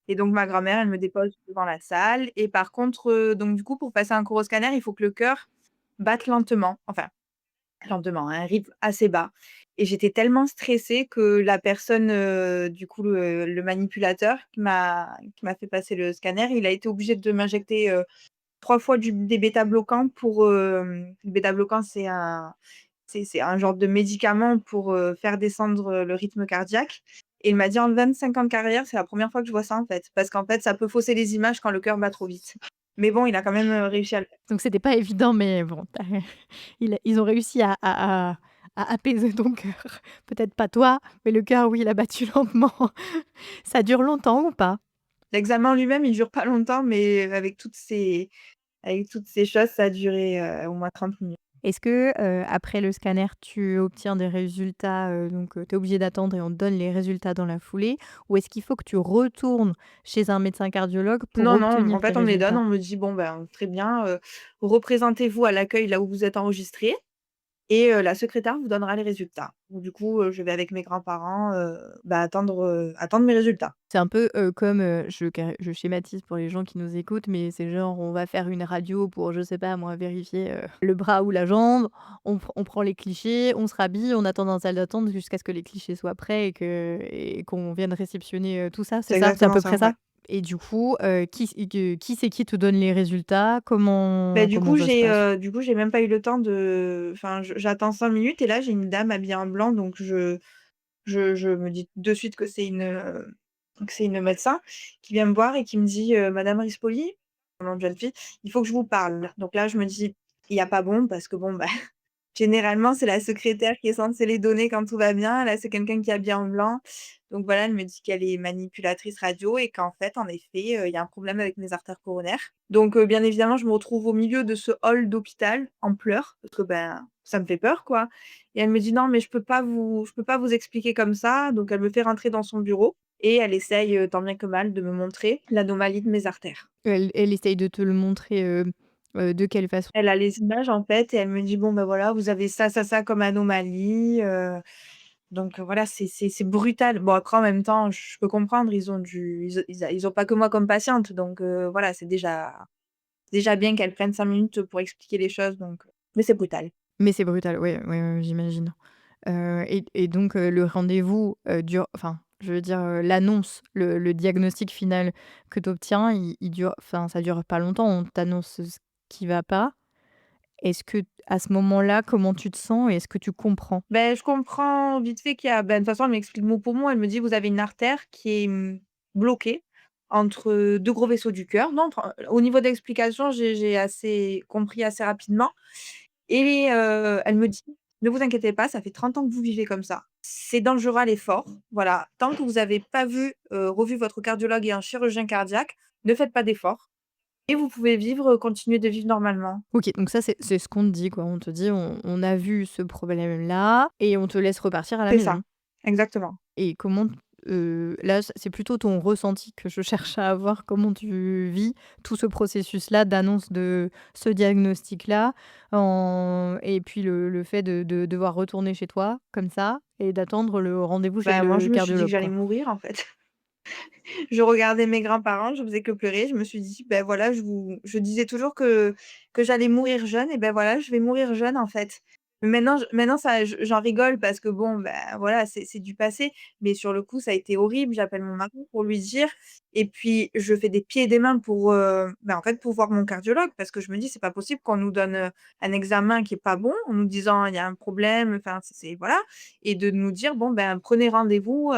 et donc ma grand-mère, elle me dépose devant la salle et par contre, donc du coup, pour passer un coroscanner, il faut que le cœur batte lentement, enfin lentement, à un rythme assez bas et j'étais tellement stressée que la personne, du coup le manipulateur qui m'a fait passer le scanner, il a été obligé de m'injecter, 3 fois des bêta-bloquants pour, le bêta-bloquant c'est un genre de médicament pour, faire descendre, le rythme cardiaque et il m'a dit: «En 25 ans de carrière, c'est la première fois que je vois ça, en fait». Parce qu'en fait, ça peut fausser les images quand le cœur bat trop vite. Mais bon, il a quand même, réussi à le faire. Donc c'était pas évident mais bon, ils ont réussi à apaiser ton cœur. Peut-être pas toi, mais le cœur, oui, il a battu lentement. Ça dure longtemps ou pas? L'examen en lui-même, il dure pas longtemps, mais avec toutes ces choses, ça a duré, au moins 30 minutes. Est-ce que, après le scanner, tu obtiens des résultats, donc tu es obligé d'attendre et on te donne les résultats dans la foulée? Ou est-ce qu'il faut que tu retournes chez un médecin cardiologue pour Non, non, en obtenir tes fait, on me les donne, résultats? on me dit: «Bon, ben, très bien, représentez-vous à l'accueil là où vous êtes enregistrés et la secrétaire vous donnera les résultats». Donc du coup, je vais avec mes grands-parents, attendre mes résultats. C'est un peu, comme, je schématise pour les gens qui nous écoutent, mais c'est genre on va faire une radio pour, je sais pas moi, vérifier, le bras ou la jambe. On prend les clichés, on se rhabille, on attend dans la salle d'attente jusqu'à ce que les clichés soient prêts et qu'on vienne réceptionner, tout ça, c'est C'est ça? C'est à exactement peu ça, près ouais. ça? Et du coup, qui c'est qui te donne les résultats? Bah, Comment ça se passe? du coup, j'ai même pas eu le temps de enfin, j'attends 5 minutes et là, j'ai une dame habillée en blanc donc je me dis de suite que c'est une médecin qui vient me voir et qui me dit: «Madame Rispoli», mon nom de jeune fille: «Il faut que je vous parle». Donc là, je me dis: «Il y a pas bon» parce que bon, bah, Généralement, c'est la secrétaire qui est censée les donner quand tout va bien. Là, c'est quelqu'un qui est habillé en blanc. Donc voilà, elle me dit qu'elle est manipulatrice radio et qu'en fait, en effet, il y a un problème avec mes artères coronaires. Donc bien évidemment, je me retrouve au milieu de ce hall d'hôpital en pleurs parce que, ben, ça me fait peur, quoi. Et elle me dit: «Non, mais je peux pas vous expliquer comme ça». Donc elle me fait rentrer dans son bureau et elle essaye, tant bien que mal de me montrer l'anomalie de mes artères. Elle essaye de te le montrer, de quelle façon? Elle a les images, en fait, et elle me dit: «Bon, ben, voilà, vous avez ça, ça, ça comme anomalie», donc voilà, c'est brutal. Bon, après, en même temps, je peux comprendre, ils ont pas que moi comme patiente, donc voilà, c'est déjà bien qu'elle prenne 5 minutes pour expliquer les choses, donc mais c'est brutal. Mais c'est brutal, ouais, ouais, ouais, j'imagine. Et donc le rendez-vous, dure enfin, je veux dire, l'annonce, le diagnostic final que tu obtiens, il dure enfin, ça dure pas longtemps. On t'annonce ce qui va pas. Est-ce que à ce moment-là, comment tu te sens et est-ce que tu comprends? Ben, je comprends vite fait qu'il y a ben, de toute façon, elle m'explique mot pour mot. Elle me dit: «Vous avez une artère qui est, bloquée entre 2 gros vaisseaux du cœur». Non, au niveau de l'explication, j'ai assez compris assez rapidement et elle me dit: «Ne vous inquiétez pas, ça fait 30 ans que vous vivez comme ça. C'est dangereux à l'effort. Voilà, tant que vous avez pas revu votre cardiologue et un chirurgien cardiaque, ne faites pas d'efforts et vous pouvez vivre, continuer de vivre normalement». OK, donc ça, c'est ce qu'on te dit, quoi. On te dit: «On a vu ce problème-là et on te laisse repartir à la C'est ça, maison». exactement. Et comment là, c'est plutôt ton ressenti que je cherche à avoir. Comment tu vis tout ce processus-là d'annonce de ce diagnostic-là, en et puis le fait de devoir retourner chez toi comme ça et d'attendre le rendez-vous chez Ben, moi, le je me suis dit que cardiologue, j'allais quoi? mourir, en fait. Je regardais mes grands-parents, je faisais que pleurer. Je me suis dit: «Ben, voilà, je disais toujours que j'allais mourir jeune et ben, voilà, je vais mourir jeune, en fait». Mais maintenant ça j'en rigole parce que bon, ben, voilà, c'est du passé. Mais sur le coup, ça a été horrible. J'appelle mon mari pour lui dire et puis je fais des pieds et des mains pour, ben, en fait, pour voir mon cardiologue parce que je me dis: «C'est pas possible qu'on nous donne, un examen qui est pas bon en nous disant: "Il y a un problème", enfin, c'est voilà et de nous dire: «Bon, ben, prenez rendez-vous»,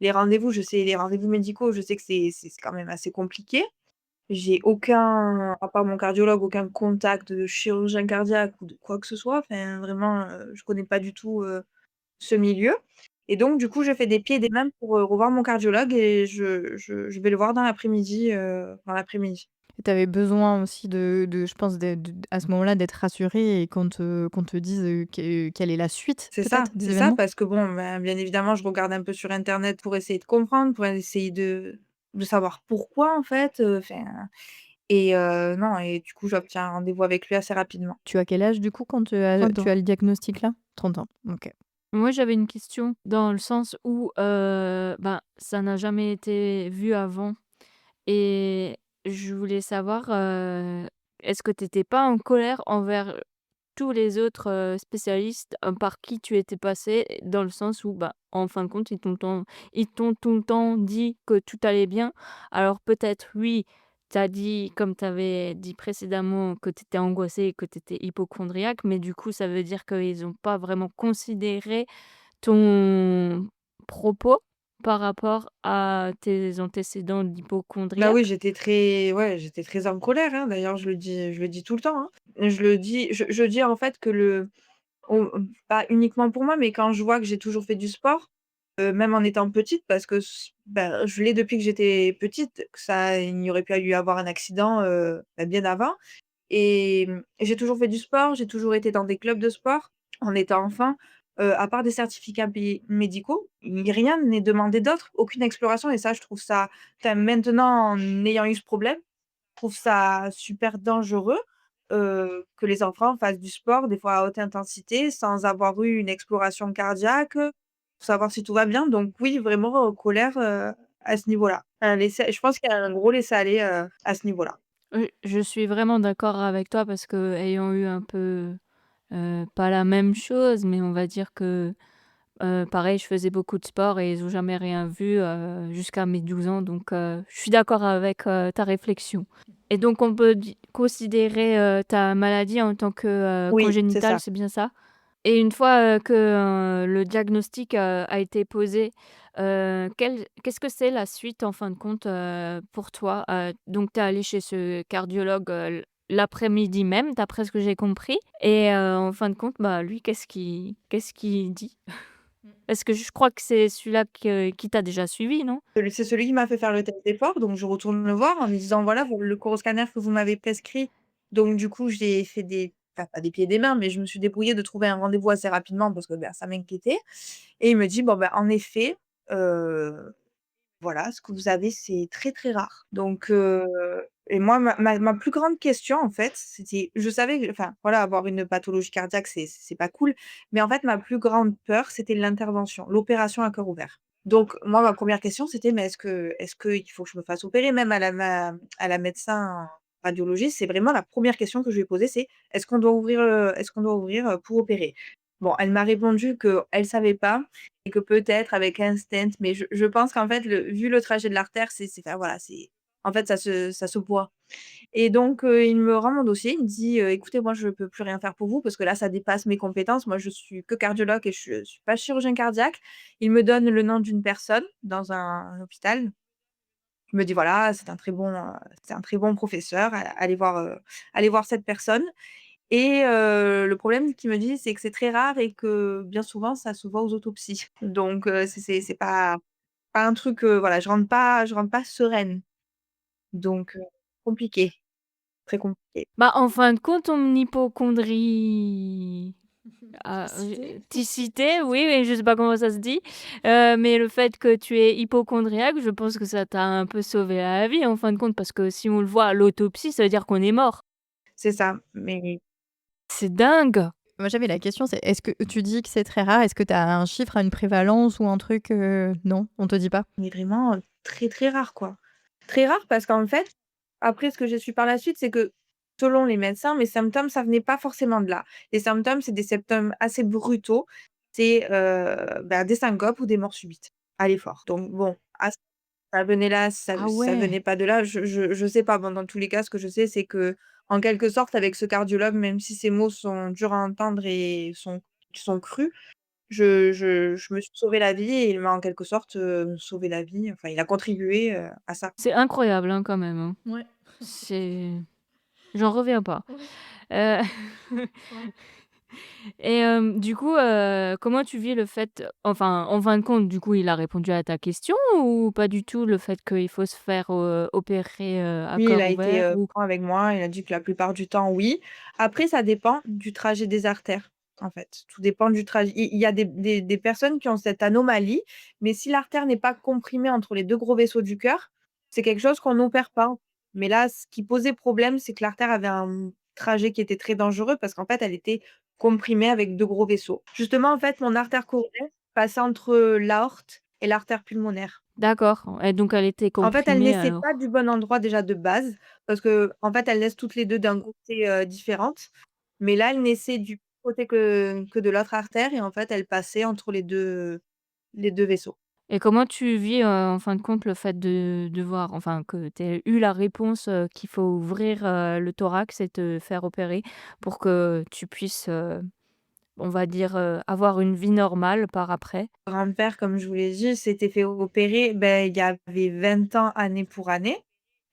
les rendez-vous, je sais les rendez-vous médicaux, je sais que c'est quand même assez compliqué. J'ai aucun à part mon cardiologue, aucun contact de chirurgien cardiaque ou de quoi que ce soit. Enfin, vraiment, je connais pas du tout, ce milieu et donc du coup, je fais des pieds et des mains pour, revoir mon cardiologue et je vais le voir dans l'après-midi. Tu avais besoin aussi de je pense de à ce moment-là d'être rassurée et qu'on te dise, quelle est la suite peut-être des C'est ça, événements? parce que bon, ben, bien évidemment, je regarde un peu sur internet pour essayer de comprendre, pour essayer de savoir pourquoi en fait, enfin et non et du coup, j'obtiens un rendez-vous avec lui assez rapidement. Tu as quel âge du coup quand, 30 tu ans. as le diagnostic là? 30 ans, OK. Moi, j'avais une question dans le sens où, ben, ça n'a jamais été vu avant et je voulais savoir, est-ce que tu étais pas en colère envers tous les autres, spécialistes, par qui tu étais passé? Dans le sens où, bah, en fin de compte, ils t'ont tout le temps dit que tout allait bien. Alors peut-être, oui, tu as dit, comme tu avais dit précédemment, que tu étais angoissée et que tu étais hypocondriaque, mais du coup, ça veut dire qu'ils ont pas vraiment considéré ton propos par rapport à tes antécédents Bah oui, d'hypocondriaque? j'étais très en colère, hein, d'ailleurs je le dis tout le temps, hein. Je dis en fait que pas uniquement pour moi, mais quand je vois que j'ai toujours fait du sport, même en étant petite parce que ben, je l'ai depuis que j'étais petite, que ça il n'y aurait pas eu avoir un accident, bah, bien avant et j'ai toujours fait du sport, j'ai toujours été dans des clubs de sport en étant enfant, à part des certificats médicaux, rien n'est demandé d'autre, aucune exploration et ça je trouve ça enfin maintenant en ayant eu ce problème, je trouve ça super dangereux, que les enfants fassent du sport, des fois à haute intensité, sans avoir eu une exploration cardiaque, pour savoir si tout va bien. Donc oui, vraiment, colère, à ce niveau-là. Un laisser je pense qu'il y a un gros laisser-aller, à ce niveau-là. Oui, je suis vraiment d'accord avec toi parce que ayant eu un peu, pas la même chose, mais on va dire que, pareil, je faisais beaucoup de sport et ils ont jamais rien vu, jusqu'à mes 12 ans donc je suis d'accord avec, ta réflexion et donc on peut considérer, ta maladie en tant que, Oui, c'est congénitale, ça. c'est bien ça? Et une fois, que, le diagnostic, a été posé, qu'est-ce que c'est la suite en fin de compte, pour toi? Donc tu es allée chez ce cardiologue, l'après-midi même, d'après ce que j'ai compris. Et en fin de compte, bah, lui, qu'est-ce qu'il dit? Parce que je crois que c'est celui-là qui t'a déjà suivi, non? C'est celui qui m'a fait faire le test d'effort, donc je retourne le voir en lui disant: «Voilà, le coroscanner que vous m'avez prescrit». Donc du coup, j'ai fait pas des pieds et des mains, mais je me suis débrouillée de trouver un rendez-vous assez rapidement parce que, bah, ça m'inquiétait et il me dit: «Bon, bah, en effet, heu, voilà, ce que vous avez, c'est très, très rare». Donc et moi, ma plus grande question, en fait, c'était je savais que enfin, voilà, avoir une pathologie cardiaque, c'est pas cool, mais en fait, ma plus grande peur, c'était l'intervention, l'opération à cœur ouvert. Donc moi, ma première question, c'était: «Mais est-ce qu'il faut que je me fasse opérer?» Même à la médecin radiologiste, c'est vraiment la première question que je lui ai posée, c'est: est-ce qu'on doit ouvrir, pour opérer?» Bon, elle m'a répondu qu'elle savait pas et que peut-être avec un stent, mais je pense qu'en fait, vu le trajet de l'artère, c'est enfin voilà, c'est en fait, ça se voit et donc il me rend mon dossier, il me dit: «Écoutez, moi, je peux plus rien faire pour vous parce que là, ça dépasse mes compétences. Moi, je suis que cardiologue et je suis pas chirurgien cardiaque». Il me donne le nom d'une personne dans un hôpital. Il me dit: «Voilà, c'est un très bon professeur, allez voir cette personne» et le problème qu'il me dit, c'est que c'est très rare et que bien souvent, ça se voit aux autopsies. Donc c'est pas un truc, voilà, je rentre pas sereine. Donc compliqué, très compliqué. Bah, en fin de compte, ton hypocondrie Cité. ticité, oui, mais je sais pas comment ça se dit, mais le fait que tu es hypocondriaque, je pense que ça t'a un peu sauvé la vie, en fin de compte, parce que si on le voit à l'autopsie, ça veut dire qu'on est mort. C'est ça, mais C'est dingue! Moi, j'avais la question, c'est est-ce que tu dis que c'est très rare? Est-ce que tu as un chiffre, une prévalence ou un truc, non, on te dit pas? vraiment, très, très rare, quoi. Très rare parce qu'en fait, après ce que j'ai su par la suite, c'est que selon les médecins, mes symptômes, ça venait pas forcément de là. Les symptômes, c'est des symptômes assez brutaux. C'est, bah, des syncopes ou des morts subites à l'effort. Donc bon, ça venait là, Ah ça ouais! venait pas de là, je sais pas. Bon, dans tous les cas, ce que je sais, c'est qu'en quelque sorte, avec ce cardiologue, même si ses mots sont durs à entendre et sont crus, je me suis sauvé la vie et il m'a en quelque sorte, sauvé la vie. Enfin, il a contribué, à ça. C'est incroyable, hein, quand même, hein. Ouais. C'est J'en reviens pas. Ouais. Heu Ouais. et du coup, comment tu vis le fait enfin, en fin de compte, du coup, il a répondu à ta question ou pas du tout, le fait qu'il faut se faire, opérer, à Oui, il cœur a été, ouvert ou franc avec moi. Il a dit que la plupart du temps, oui. Après, ça dépend du trajet des artères, en fait. Tout dépend du trajet. Il y a des personnes qui ont cette anomalie, mais si l'artère n'est pas comprimée entre les 2 gros vaisseaux du cœur, c'est quelque chose qu'on n'opère pas. Mais là, ce qui posait problème, c'est que l'artère avait un trajet qui était très dangereux parce qu'en fait, elle était comprimée avec 2 gros vaisseaux. Justement, en fait, mon artère coronaire passait entre l'aorte et l'artère pulmonaire. d'accord et donc elle était En fait, elles comprimée naissaient pas alors? du bon endroit déjà de base, parce qu'en fait, elles naissent toutes les 2 d'un côté, différente. Mais là, elles naissaient du côté que de l'autre artère et en fait, elles passaient entre les 2 vaisseaux. Et comment tu vis, en fin de compte, le fait de devoir enfin, que tu aies eu la réponse, qu'il faut ouvrir, le thorax et te faire opérer pour que tu puisses, on va dire, avoir une vie normale par après? Grand-père, comme je vous l'ai dit, s'était fait opérer, il y avait 20 ans, année pour année.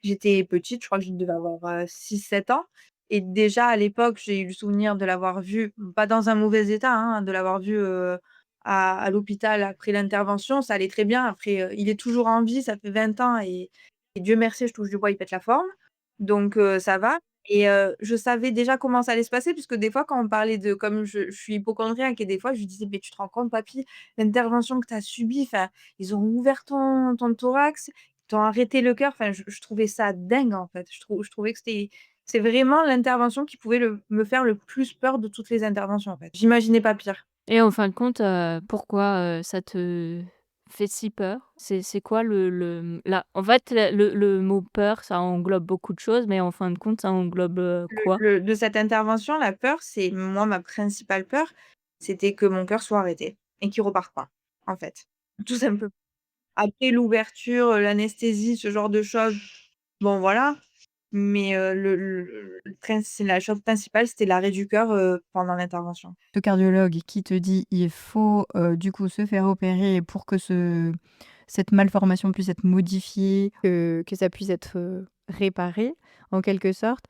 J'étais petite, je crois que je devais avoir, 6-7 ans et déjà à l'époque, j'ai eu le souvenir de l'avoir vu, pas dans un mauvais état, hein, de l'avoir vu, à l'hôpital après l'intervention. Ça allait très bien. Après, il est toujours en vie, ça fait 20 ans et Dieu merci, je touche du bois, il pète la forme. Donc ça va et je savais déjà comment ça allait se passer puisque des fois quand on parlait de comme je suis hypocondriaque et des fois je lui disais: «Mais tu te rends compte papy, l'intervention que tu as subie, enfin, ils ont ouvert ton thorax, ils t'ont arrêté le cœur». Enfin, je trouvais ça dingue, en fait. Je trouvais que c'est vraiment l'intervention qui pouvait me faire le plus peur de toutes les interventions, en fait. J'imaginais pas pire. Et en fin de compte, pourquoi, ça te fait si peur? C'est quoi la en fait, le mot peur, ça englobe beaucoup de choses, mais en fin de compte, ça englobe, quoi? De cette intervention, la peur, c'est moi, ma principale peur, c'était que mon cœur soit arrêté et qu'il reparte pas, en fait. Tout simplement. Après l'ouverture, l'anesthésie, ce genre de choses, bon voilà, mais la chose principale, c'était l'arrêt du cœur, pendant l'intervention. Le cardiologue qui te dit: «Il faut, du coup se faire opérer pour que cette malformation puisse être modifiée, que ça puisse être, réparer en quelque sorte,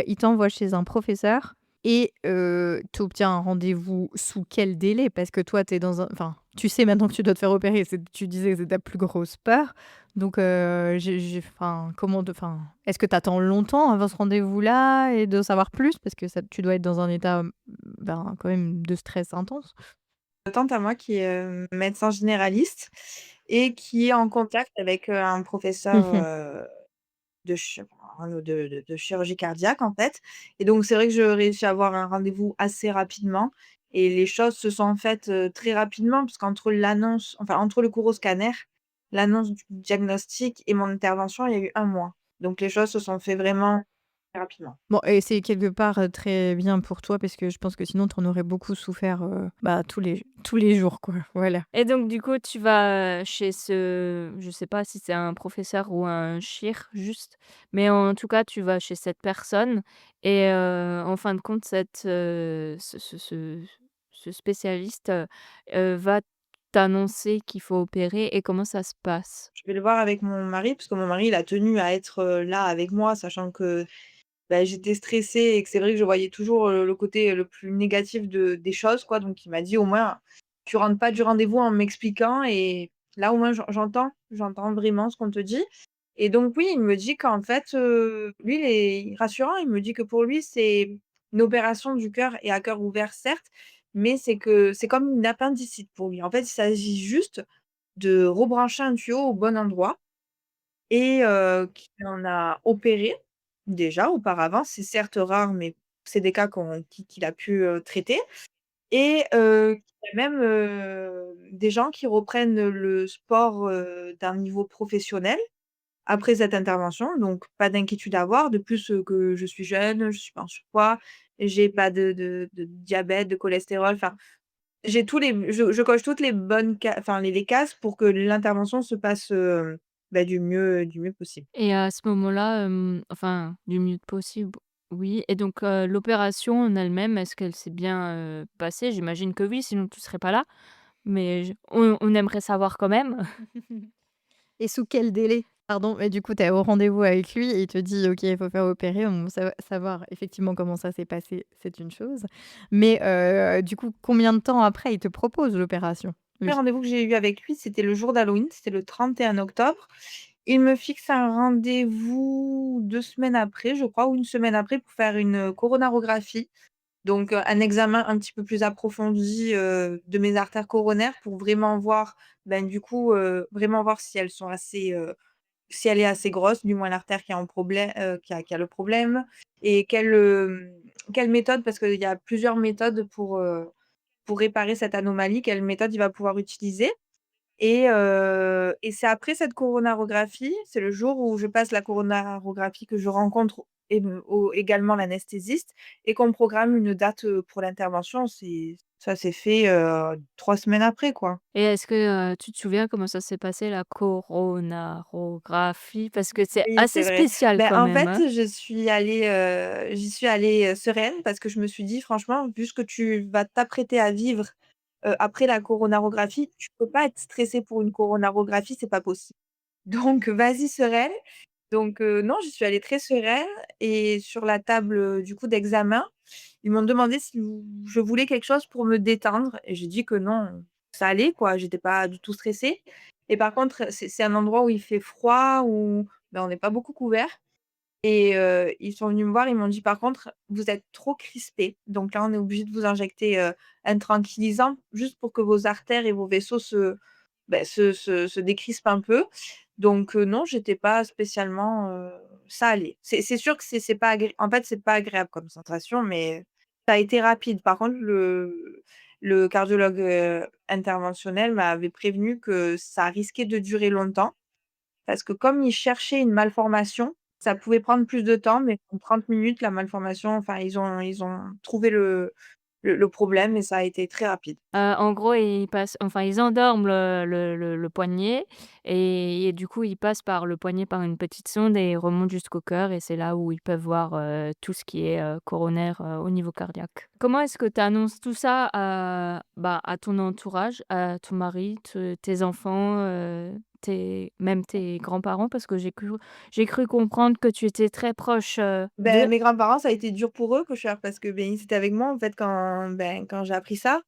il t'envoie chez un professeur et tu obtiens un rendez-vous sous quel délai? Parce que toi, tu es dans un enfin, tu sais maintenant que tu dois te faire opérer, tu disais que c'est ta plus grosse peur. Donc j'ai enfin, est-ce que tu attends longtemps avant ce rendez-vous-là et de savoir plus? Parce que ça tu dois être dans un état, ben, quand même de stress intense. Tante à moi qui est, médecin généraliste et qui est en contact avec, un professeur, Mmh. de chi enfin, de chirurgie cardiaque, en fait. Et donc c'est vrai que je réussis à avoir un rendez-vous assez rapidement et les choses se sont faites, très rapidement puisqu'entre l'annonce enfin, entre le cours scanner, l'annonce du diagnostic et mon intervention, il y a eu un mois. Donc les choses se sont fait vraiment très rapidement. Bon et c'est quelque part, très bien pour toi parce que je pense que sinon tu en aurais beaucoup souffert, bah, tous les jours quoi, voilà. Et donc du coup, tu vas, chez je sais pas si c'est un professeur ou un chir juste, mais en tout cas, tu vas chez cette personne et en fin de compte, ce spécialiste, va t'annoncer qu'il faut opérer et comment ça se passe? Je vais le voir avec mon mari parce que mon mari, il a tenu à être, là avec moi, sachant que bah, j'étais stressée et que c'est vrai que je voyais toujours, le côté le plus négatif des choses, quoi. Donc il m'a dit: «Au moins, tu rentres pas du rendez-vous en m'expliquant et là, au moins, j'entends vraiment ce qu'on te dit». Et donc oui, il me dit qu'en fait, lui, il est rassurant. Il me dit que pour lui, c'est une opération du cœur et à cœur ouvert, certes, mais c'est comme une appendicite pour lui. En fait, il s'agit juste de rebrancher un tuyau au bon endroit et qu'il en a opéré déjà auparavant. C'est certes rare, mais c'est des cas qu'il a pu, traiter et qu'il y a même, des gens qui reprennent le sport, d'un niveau professionnel après cette intervention. Donc pas d'inquiétude à avoir. De plus, que je suis jeune, je suis pas en surpoids, j'ai pas de diabète, de cholestérol, enfin, j'ai tous les je coche toutes les bonnes ca enfin les cases pour que l'intervention se passe, bah, du mieux possible. Et à ce moment-là, enfin, du mieux possible, oui. Et donc, l'opération en elle-même, est-ce qu'elle s'est bien, passée? J'imagine que oui, sinon tu serais pas là. Mais on aimerait savoir quand même. Et sous quel délai? Pardon, mais du coup, tu es au rendez-vous avec lui et il te dit: «OK, il faut faire opérer». Bon, savoir effectivement comment ça s'est passé, c'est une chose. Mais du coup, combien de temps après il te propose l'opération, Le lui? rendez-vous que j'ai eu avec lui, c'était le jour d'Halloween, c'était le 31 octobre. Il me fixe un rendez-vous 2 semaines après, je crois, ou une semaine après pour faire une, coronarographie. Donc, un examen un petit peu plus approfondi, de mes artères coronaires pour vraiment voir, ben, du coup, vraiment voir si elles sont assez, si elle est assez grosse, du moins l'artère qui a un problème, qui a le problème et quelle méthode parce qu'il y a plusieurs méthodes pour réparer cette anomalie, quelle méthode il va pouvoir utiliser et c'est après cette coronarographie, c'est le jour où je passe la coronarographie que je rencontre également l'anesthésiste et qu'on programme une date, pour l'intervention. Ça s'est fait, 3 semaines après, quoi. Et est-ce que, tu te souviens comment ça s'est passé la coronarographie? Parce que c'est Oui, assez c'est vrai. spécial Ben quand en même, fait, hein? j'y suis allée, sereine parce que je me suis dit: «Franchement, vu ce que tu vas t'apprêter à vivre, après la coronarographie, tu peux pas être stressée pour une coronarographie, c'est pas possible. Donc vas-y sereine». Donc non, j'y suis allée très sereine et sur la table, du coup d'examen, ils m'ont demandé si je voulais quelque chose pour me détendre et j'ai dit que non, ça allait quoi, j'étais pas du tout stressée et par contre, c'est un endroit où il fait froid, où, ben, on n'est pas beaucoup couvert et ils sont venus me voir, ils m'ont dit: «Par contre, vous êtes trop crispés, donc là, on est obligé de vous injecter, un tranquillisant juste pour que vos artères et vos vaisseaux se décrispent un peu». Donc non, j'étais pas spécialement, ça allait. C'est sûr que c'est pas en fait, c'est pas agréable comme sensation, mais ça a été rapide. Par contre, le cardiologue, interventionnel m'avait prévenu que ça risquait de durer longtemps parce que comme il cherchait une malformation, ça pouvait prendre plus de temps, mais en 30 minutes, la malformation enfin, ils ont trouvé le problème et ça a été très rapide. En gros, ils endorment le poignet et du coup, ils passent par le poignet par une petite sonde et ils remontent jusqu'au cœur et c'est là où ils peuvent voir, tout ce qui est, coronaire, au niveau cardiaque. Comment est-ce que tu annonces tout ça à ton entourage, à ton mari, tes enfants? tes grands-parents? Parce que j'ai cru comprendre que tu étais très proche, d'eux. Mes grands-parents, ça a été dur pour eux, cocheur, parce que, ils étaient avec moi, en fait, quand j'ai appris ça.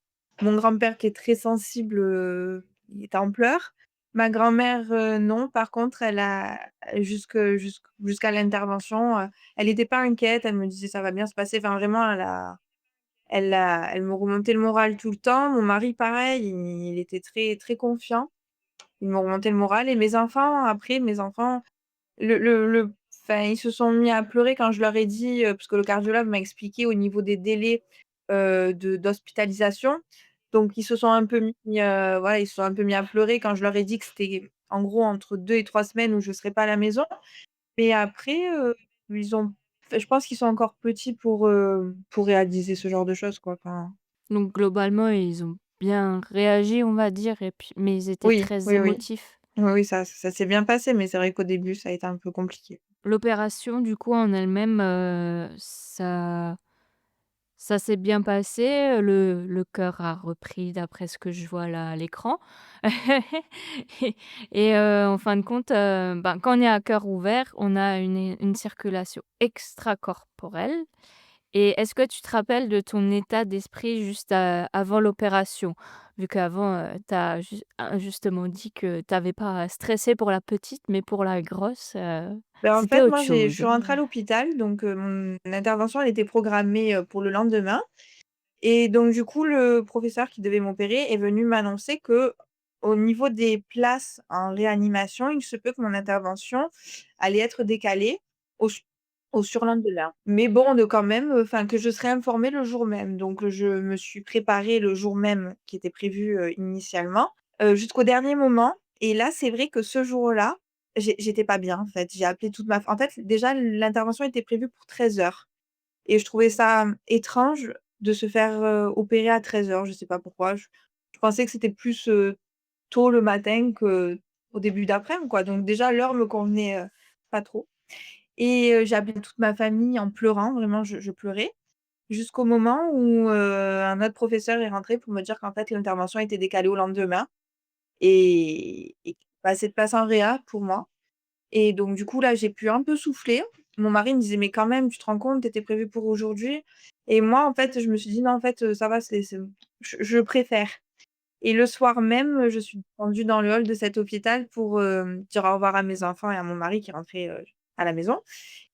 Mon grand-père qui est très sensible, il était en pleurs. Ma grand-mère, non, par contre, elle a jusqu'à l'intervention, elle était pas inquiète, elle me disait: «Ça va bien se passer». Enfin, vraiment, elle me remontait le moral tout le temps. Mon mari, pareil, il était très, très confiant. Il me remontait le moral et mes enfants le enfin, ils se sont mis à pleurer quand je leur ai dit, parce que le cardiologue m'a expliqué au niveau des délais, d'hospitalisation. Donc ils se sont un peu mis, voilà, ils se sont un peu mis à pleurer quand je leur ai dit que c'était en gros entre 2 et 3 semaines où je serais pas à la maison. Mais après, ils ont enfin, je pense qu'ils sont encore petits pour réaliser ce genre de choses, quoi, enfin Donc globalement, ils ont bien réagi, on va dire, et puis mais ils étaient oui, très oui, oui. émotifs. Oui, oui, ça s'est bien passé, mais c'est vrai qu'au début, ça a été un peu compliqué. L'opération, du coup, en elle-même, ça s'est bien passé, le cœur a repris d'après ce que je vois là à l'écran. Et en fin de compte, ben, quand on est à cœur ouvert, on a une circulation extracorporelle. Et est-ce que tu te rappelles de ton état d'esprit juste, avant l'opération? Vu qu'avant, tu as justement dit que tu avais pas stressé pour la petite, mais pour la grosse, En c'était fait, autre moi, je chose. suis rentrée à l'hôpital, donc mon intervention, elle était programmée, pour le lendemain et donc du coup, le professeur qui devait m'opérer est venu m'annoncer que au niveau des places en réanimation, il se peut que mon intervention allait être décalée au su au surlendemain. Mais bon, de quand même, enfin, que je serais informée le jour même. Donc je me suis préparée le jour même qui était prévu, initialement, jusqu'au dernier moment et là, c'est vrai que ce jour-là, j'étais pas bien, en fait. J'ai appelé toute ma f en fait, déjà, l'intervention était prévue pour 13h. Et je trouvais ça, étrange de se faire, opérer à 13h. Je sais pas pourquoi. Je pensais que c'était plus, tôt le matin qu'au début d'après-midi, quoi. Donc déjà l'heure me convenait, pas trop et j'ai appelé toute ma famille en pleurant, vraiment je pleurais. Jusqu'au moment où, un autre professeur est rentré pour me dire qu'en fait l'intervention était décalée au lendemain et pas assez de place en réa pour moi. Et donc du coup, là, j'ai pu un peu souffler. Mon mari me disait: «Mais quand même, tu te rends compte, tu étais prévue pour aujourd'hui» et moi, en fait, je me suis dit: «Non, en fait, ça va, c'est je préfère» et le soir même, je suis descendue dans le hall de cet hôpital pour, dire au revoir à mes enfants et à mon mari qui rentrait, à la maison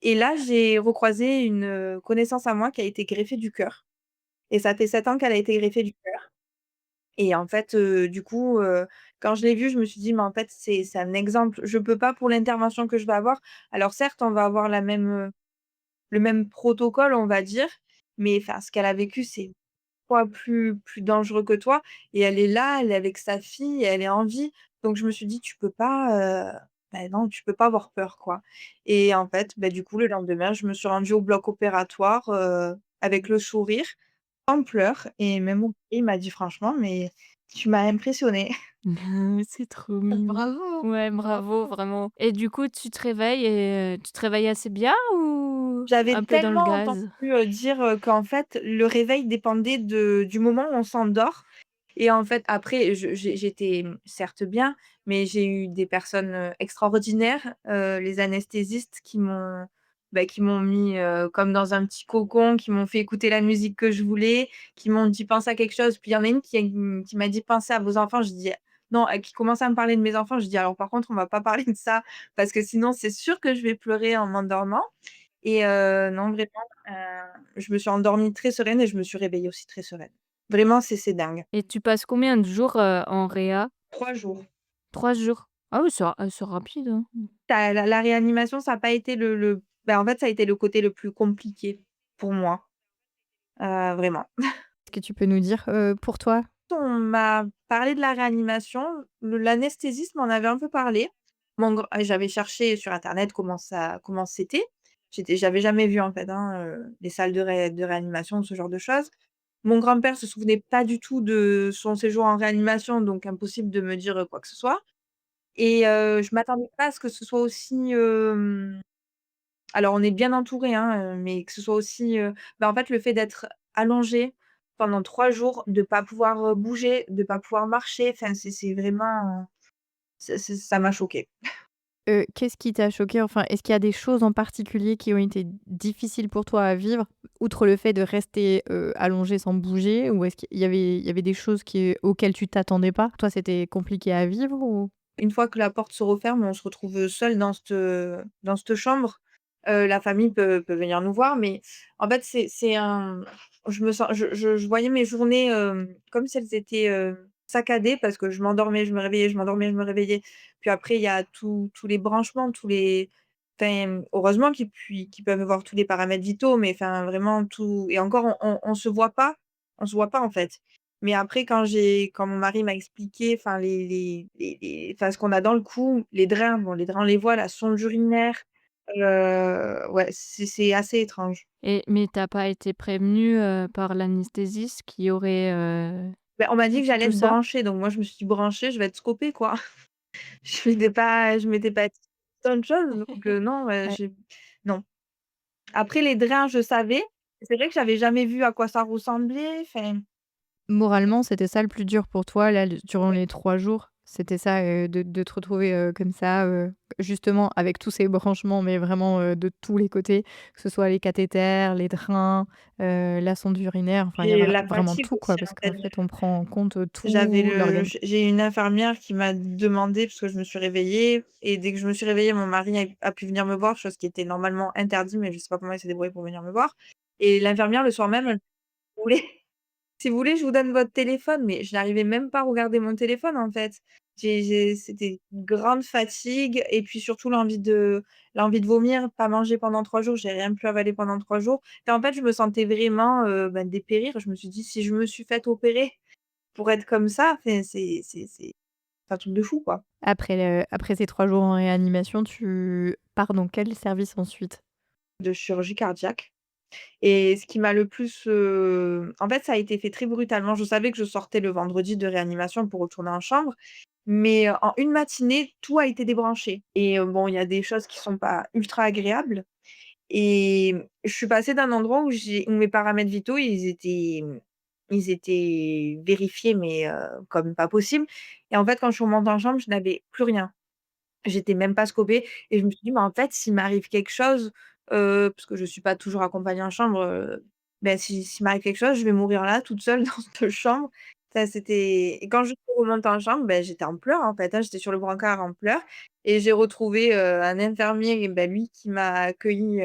et là, j'ai recroisé une, connaissance à moi qui a été greffée du cœur et ça fait 7 ans qu'elle a été greffée du cœur et en fait, du coup, quand je l'ai vue, je me suis dit: «Mais en fait, c'est un exemple. Je peux pas pour l'intervention que je vais avoir». Alors certes, on va avoir le même protocole, on va dire, mais enfin, ce qu'elle a vécu, c'est fois plus dangereux que toi et elle est là, elle est avec sa fille, elle est en vie. Donc je me suis dit: «Tu peux pas, non, tu peux pas avoir peur, quoi» et en fait, du coup, le lendemain, je me suis rendue au bloc opératoire, avec le sourire, en pleurs et même mon mari, il m'a dit: «Franchement, mais tu m'as impressionnée». C'est trop mignon. Bravo! Ouais, bravo, Bravo! vraiment. Et du coup, tu te réveilles et tu te réveilles assez bien ou J'avais un peu dans le tellement entendu, gaz? dire, qu'en fait, le réveil dépendait du moment où on s'endort et en fait, après, j'étais, certes bien, mais j'ai eu des personnes, extraordinaires, les anesthésistes qui m'ont mis, comme dans un petit cocon, qui m'ont fait écouter la musique que je voulais, qui m'ont dit: «Pense à quelque chose». Puis il y en a une qui m'a dit: «Pensez à vos enfants». Je dis: «Non», qui commençait à me parler de mes enfants, je dis: «Alors par contre, on va pas parler de ça parce que sinon c'est sûr que je vais pleurer en m'endormant». Et non vraiment, je me suis endormie très sereine et je me suis réveillée aussi très sereine. Vraiment, c'est dingue. Et tu passes combien de jours, en réa? 3 jours. 3 jours? Ah oui, c'est rapide, hein. Tu la réanimation, ça a pas été en fait, ça a été le côté le plus compliqué pour moi, vraiment. Est-ce que tu peux nous dire, pour toi? On m'a parlé de la réanimation, l'anesthésiste m'en avait un peu parlé. J'avais cherché sur internet comment c'était. J'avais jamais vu en fait, hein, les salles de réanimation, ce genre de choses. Mon grand-père se souvenait pas du tout de son séjour en réanimation, donc impossible de me dire, quoi que ce soit et je m'attendais pas à ce que ce soit aussi, alors on est bien entouré, hein, mais que ce soit aussi, en fait, le fait d'être allongé pendant 3 jours, de pas pouvoir, bouger, de pas pouvoir marcher, enfin, c'est vraiment ça m'a choquée. Qu'est-ce qui t'a choqué? Enfin, est-ce qu'il y a des choses en particulier qui ont été difficiles pour toi à vivre, outre le fait de rester, allongée sans bouger? Ou est-ce qu'il y avait des choses auxquelles tu t'attendais pas? Toi, c'était compliqué à vivre ou? Une fois que la porte se referme, on se retrouve seul dans cette chambre. La famille peut venir nous voir, mais en fait, c'est un je me sens je voyais mes journées, comme si elles étaient, saccadées parce que je m'endormais, je me réveillais, je m'endormais, je me réveillais. Puis après, il y a tous les branchements, tous les enfin, heureusement qu'ils peuvent voir tous les paramètres vitaux, mais enfin, vraiment tout et encore on se voit pas, en fait. Mais après quand mon mari m'a expliqué, enfin les enfin ce qu'on a dans le cou, les drains, bon les drains on les voit, la sonde urinaire, ouais, c'est assez étrange. Mais t'as pas été prévenue, par l'anesthésiste qui aurait, Ben on m'a dit que vu j'allais tout être ça? branchée, donc moi je me suis dit: «Branchée, je vais être scopée quoi». Je m'étais pas dit tant de choses, donc non, Ouais. j'ai non. Après les drains, je savais. C'est vrai que j'avais jamais vu à quoi ça ressemblait, enfin Moralement, c'était ça le plus dur pour toi, là, durant les 3 jours? C'était ça, de te retrouver, comme ça, justement avec tous ces branchements, mais vraiment, de tous les côtés, que ce soit les cathéters, les drains, la sonde urinaire, enfin, il y a et la vraiment fatigue tout, quoi, aussi parce en fait. qu'en fait, on prend en compte, J'avais tout le l'organe. j'ai une infirmière qui m'a demandé parce que je me suis réveillée et dès que je me suis réveillée, mon mari a pu venir me voir, chose qui était normalement interdit, mais je sais pas comment il s'est débrouillé pour venir me voir et l'infirmière le soir même, elle: «Vous voulez si vous voulez, je vous donne votre téléphone», mais je n'arrivais même pas à regarder mon téléphone, en fait. C'était une grande fatigue et puis surtout l'envie de vomir, pas manger pendant 3 jours, j'ai rien pu avaler pendant 3 jours et en fait, je me sentais vraiment, dépérir. Je me suis dit: «Si je me suis faite opérer pour être comme ça, enfin, c'est un truc de fou, quoi». Après ces 3 jours en réanimation, tu pars dans quel service ensuite? De chirurgie cardiaque et ce qui m'a le plus, en fait, ça a été fait très brutalement. Je savais que je sortais le vendredi de réanimation pour retourner en chambre, mais, en une matinée, tout a été débranché et bon, il y a des choses qui sont pas ultra agréables et je suis passée d'un endroit où mes paramètres vitaux, ils étaient vérifiés, mais, comme pas possible et en fait, quand je suis remontée en chambre, je n'avais plus rien. J'étais même pas scopée et je me suis dit: «Mais en fait, s'il m'arrive quelque chose», parce que je suis pas toujours accompagnée en chambre, s'il m'arrive quelque chose, je vais mourir là, toute seule dans cette chambre. Ça, c'était et quand je suis remontée en chambre, j'étais en pleurs, en fait, hein, j'étais sur le brancard en pleurs et j'ai retrouvé, un infirmier et lui qui m'a accueillie,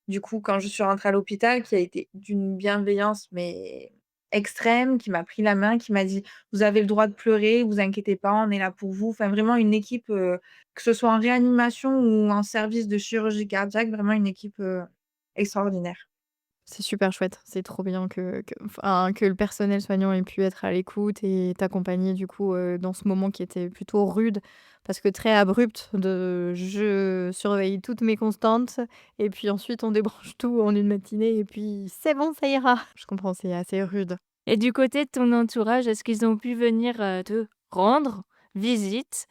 du coup, quand je suis rentrée à l'hôpital, qui a été d'une bienveillance, mais extrême, qui m'a pris la main, qui m'a dit: «Vous avez le droit de pleurer, vous inquiétez pas, on est là pour vous». Enfin, vraiment une équipe, que ce soit en réanimation ou en service de chirurgie cardiaque, vraiment une équipe, extraordinaire. C'est super chouette, c'est trop bien que le personnel soignant ait pu être à l'écoute et t'accompagner du coup, dans ce moment qui était plutôt rude, parce que très abrupt de «je surveille toutes mes constantes et puis ensuite on débranche tout en une matinée et puis c'est bon, ça ira». Je comprends, c'est assez rude. Et du côté de ton entourage, est-ce qu'ils ont pu venir, te rendre visite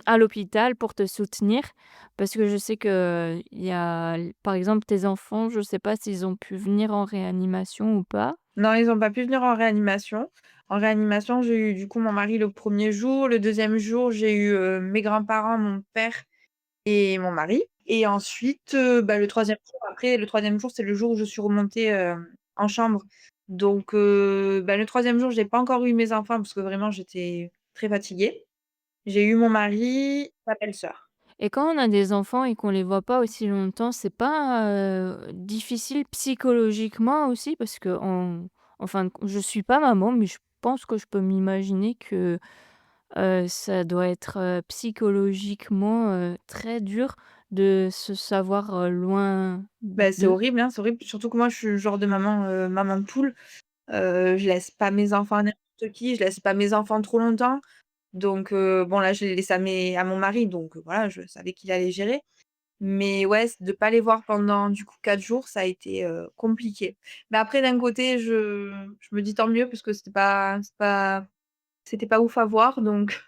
à l'hôpital pour te soutenir? Parce que je sais qu'il y a par exemple, tes enfants, je ne sais pas s'ils ont pu venir en réanimation ou pas? Non, ils ont pas pu venir en réanimation. En réanimation, j'ai eu du coup mon mari le premier jour. Le deuxième jour, j'ai eu, mes grands-parents, mon père et mon mari et ensuite, le troisième jour, c'est le jour où je suis remontée, en chambre. Donc le troisième jour, j'ai pas encore eu mes enfants parce que vraiment j'étais très fatiguée. J'ai eu mon mari, ma belle-sœur. Et quand on a des enfants et qu'on les voit pas aussi longtemps, c'est pas, difficile psychologiquement aussi? Parce qu'en en fin de com je suis pas maman, mais je pense que je peux m'imaginer que, ça doit être, psychologiquement, très dur de se savoir, loin C'est d'eux. horrible, hein, c'est horrible, surtout que moi je suis le genre de maman, maman poule. Je laisse pas mes enfants à n'importe qui, je laisse pas mes enfants trop longtemps. Donc bon là, je l'ai laissé à mon mari, donc voilà, je savais qu'il allait gérer. Mais ouais, de pas les voir pendant du coup 4 jours, ça a été, compliqué. Mais après d'un côté, je me dis: «Tant mieux» parce que c'était pas ouf à voir, donc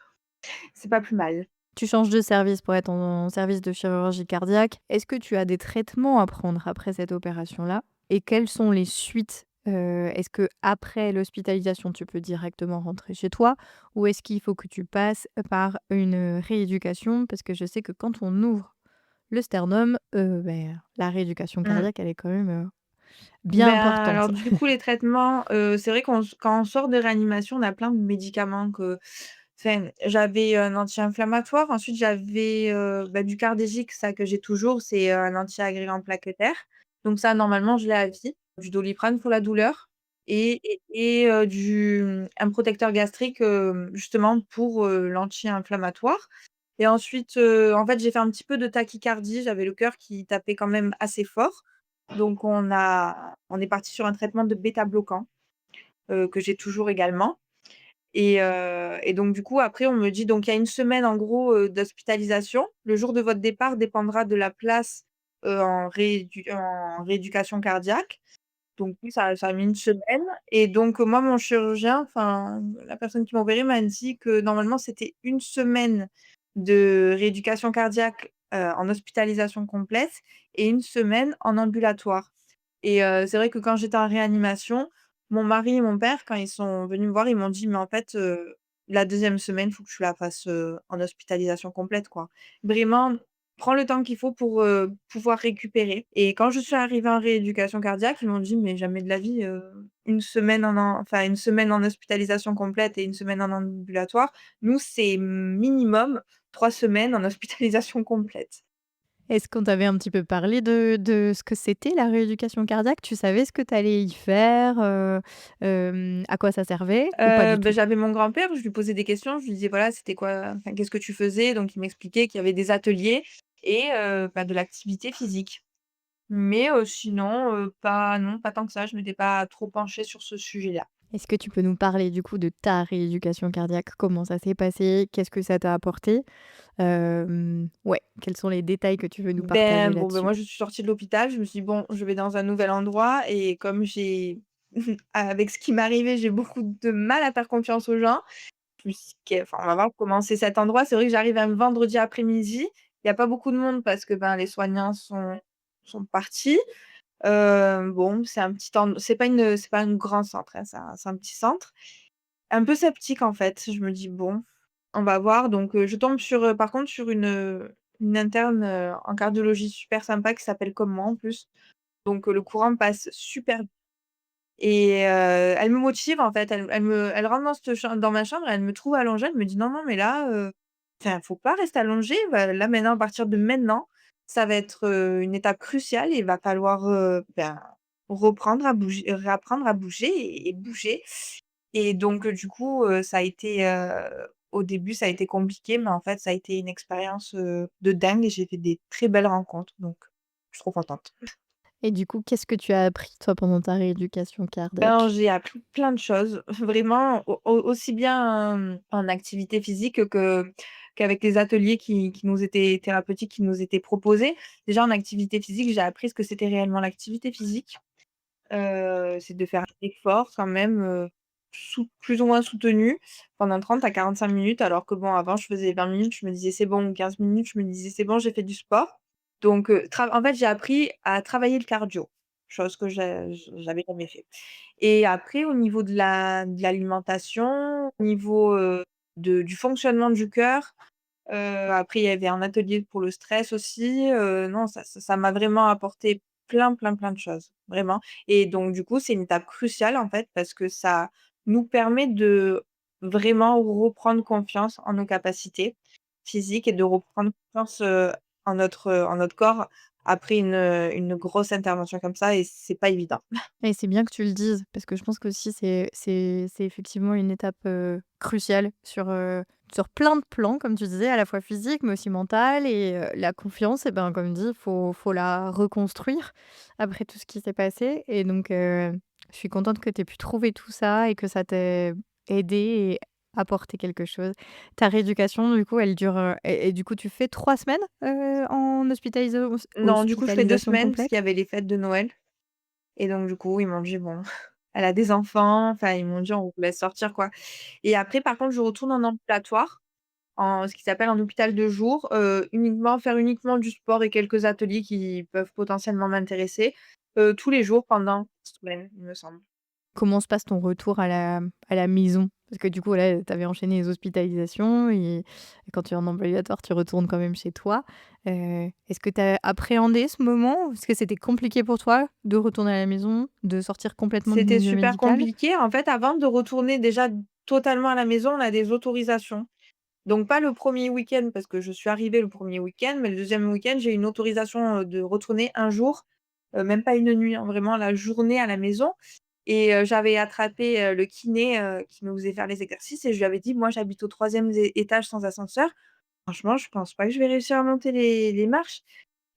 c'est pas plus mal. Tu changes de service pour être en service de chirurgie cardiaque. Est-ce que tu as des traitements à prendre après cette opération-là? Et quelles sont les suites Est-ce qu'après l'hospitalisation, tu peux directement rentrer chez toi? Ou est-ce qu'il faut que tu passes par une rééducation? Parce que je sais que quand on ouvre le sternum, la rééducation Mmh. cardiaque, elle est quand même, bien Ben, importante. alors du coup, les traitements, c'est vrai qu'on s quand on sort de réanimation, on a plein de médicaments que enfin, j'avais un anti-inflammatoire, ensuite j'avais, du Cardégique, ça que j'ai toujours, c'est, un anti-agrégant plaquettaire. Donc ça, normalement, je l'ai à vie. Du Doliprane pour la douleur un protecteur gastrique, justement pour, l'anti-inflammatoire et ensuite, en fait, j'ai fait un petit peu de tachycardie, j'avais le cœur qui tapait quand même assez fort. Donc on est parti sur un traitement de bêta-bloquant, que j'ai toujours également et donc du coup après on me dit donc il y a une semaine en gros, d'hospitalisation. Le jour de votre départ dépendra de la place, en rééducation cardiaque. Donc oui, ça a mis une semaine et donc moi mon chirurgien, enfin la personne qui m'a opéré m'a dit que normalement c'était une semaine de rééducation cardiaque, en hospitalisation complète et une semaine en ambulatoire et c'est vrai que quand j'étais en réanimation, mon mari et mon père quand ils sont venus me voir, ils m'ont dit: «Mais en fait, la deuxième semaine, il faut que tu la fasses, en hospitalisation complète quoi. Vraiment, prends le temps qu'il faut pour, pouvoir récupérer» et quand je suis arrivée en rééducation cardiaque, ils m'ont dit: «Mais jamais de la vie, une semaine en hospitalisation complète et une semaine en ambulatoire. Nous, c'est minimum 3 semaines en hospitalisation complète». Est-ce qu'on t'avait un petit peu parlé de ce que c'était la rééducation cardiaque? Tu savais ce que tu allais y faire, à quoi ça servait ou pas du tout? J'avais mon grand-père, je lui posais des questions, je lui disais: «Voilà, c'était quoi enfin, qu'est-ce que tu faisais?» donc il m'expliquait qu'il y avait des ateliers et de l'activité physique. Mais sinon, pas non, pas tant que ça, je m'étais pas trop penchée sur ce sujet-là. Est-ce que tu peux nous parler du coup de ta rééducation cardiaque? Comment ça s'est passé? Qu'est-ce que ça t'a apporté? Ouais, quels sont les détails que tu veux nous partager là-dessus? Moi, je suis sortie de l'hôpital, je me suis dit: «Bon, je vais dans un nouvel endroit» et comme j'ai avec ce qui m'arrivait, j'ai beaucoup de mal à faire confiance aux gens. Je me suis dit: «Enfin, on va voir comment c'est cet endroit». C'est vrai que j'arrive un vendredi après-midi, il y a pas beaucoup de monde parce que, ben, les soignants sont partis. Bon, c'est un petit end c'est pas un grand centre, hein, c'est un petit centre. Un peu sceptique, en fait. Je me dis: «Bon, on va voir». Donc je tombe sur, par contre, sur une interne, en cardiologie super sympa qui s'appelle comme moi, en plus. Donc le courant passe super et elle me motive, en fait. Elle rentre dans ma chambre, elle me trouve allongée, elle me dit: «Non, non, mais là, enfin, faut pas rester allongée. Bah, là, maintenant, à partir de maintenant, ça va être, une étape cruciale et il va falloir, réapprendre à bouger et bouger». Et donc du coup, ça a été, au début, ça a été compliqué, mais en fait, ça a été une expérience, de dingue et j'ai fait des très belles rencontres, donc je suis trop contente. Et du coup, qu'est-ce que tu as appris toi pendant ta rééducation Ben, cardiaque? j'ai appris plein de choses, vraiment aussi bien, en activité physique qu'avec les ateliers qui nous étaient thérapeutiques, qui nous étaient proposés. Déjà en activité physique, j'ai appris ce que c'était réellement l'activité physique. C'est de faire un effort quand même, plus ou moins soutenu pendant 30 à 45 minutes alors que bon avant je faisais 20 minutes, je me disais: «C'est bon» ou 15 minutes, je me disais: «C'est bon, j'ai fait du sport». Donc en fait, j'ai appris à travailler le cardio, chose que j'avais jamais fait et après au niveau de l'alimentation, au niveau, du fonctionnement du cœur, après il y avait un atelier pour le stress aussi, non ça m'a vraiment apporté plein, plein, plein de choses, vraiment et donc du coup, c'est une étape cruciale en fait parce que ça nous permet de vraiment reprendre confiance en nos capacités physiques et de reprendre confiance, en notre corps après une grosse intervention comme ça et c'est pas évident. Et c'est bien que tu le dises parce que je pense qu'aussi c'est effectivement une étape, cruciale sur plein de plans comme tu disais, à la fois physique mais aussi mental et la confiance et ben, comme dit, faut la reconstruire après tout ce qui s'est passé et donc je suis contente que tu aies pu trouver tout ça et que ça t'ait aidé et apporté quelque chose. Ta rééducation du coup, elle dure, et du coup tu fais 3 semaines, en Non, du coup, je fais 2 hospitalisation semaines parce qu'il y complète? avait les fêtes de Noël. Et donc du coup, ils m'ont dit: «Bon, elle a des enfants», enfin ils m'ont dit: «On vous laisse sortir quoi» et après par contre, je retourne en ambulatoire, en ce qui s'appelle un hôpital de jour, uniquement du sport et quelques ateliers qui peuvent potentiellement m'intéresser, tous les jours pendant 1 semaine, il me semble. Comment se passe ton retour à la maison? Parce que du coup, là, tu avais enchaîné les hospitalisations et quand tu es en ambulatoire, tu retournes quand même chez toi. Est-ce que tu as appréhendé ce moment? Est-ce que c'était compliqué pour toi de retourner à la maison, de sortir complètement du C'était milieu super médical? compliqué. En fait, avant de retourner déjà totalement à la maison, on a des autorisations. Donc pas le premier week-end parce que je suis arrivée le premier week-end, mais le deuxième week-end, j'ai une autorisation, de retourner un jour, même pas une nuit, hein, vraiment la journée à la maison et j'avais attrapé, le kiné, qui me faisait faire les exercices et je lui avais dit: «Moi, j'habite au troisième étage sans ascenseur. Franchement, je pense pas que je vais réussir à monter les marches».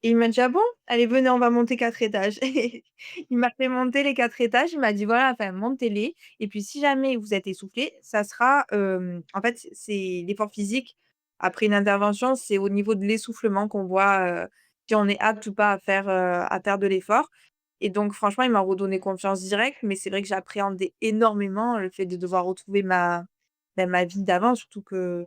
Et il m'a dit: «Ah bon? Allez venez, on va monter 4 étages». Il m'a fait monter les 4 étages, il m'a dit: «Voilà, enfin montez-les et puis si jamais vous êtes essoufflé, ça sera, en fait, c'est l'effort physique après une intervention, c'est au niveau de l'essoufflement qu'on voit, si on est apte ou pas à faire de l'effort» et donc franchement, il m'a redonné confiance direct, mais c'est vrai que j'appréhendais énormément le fait de devoir retrouver ma vie d'avant, surtout que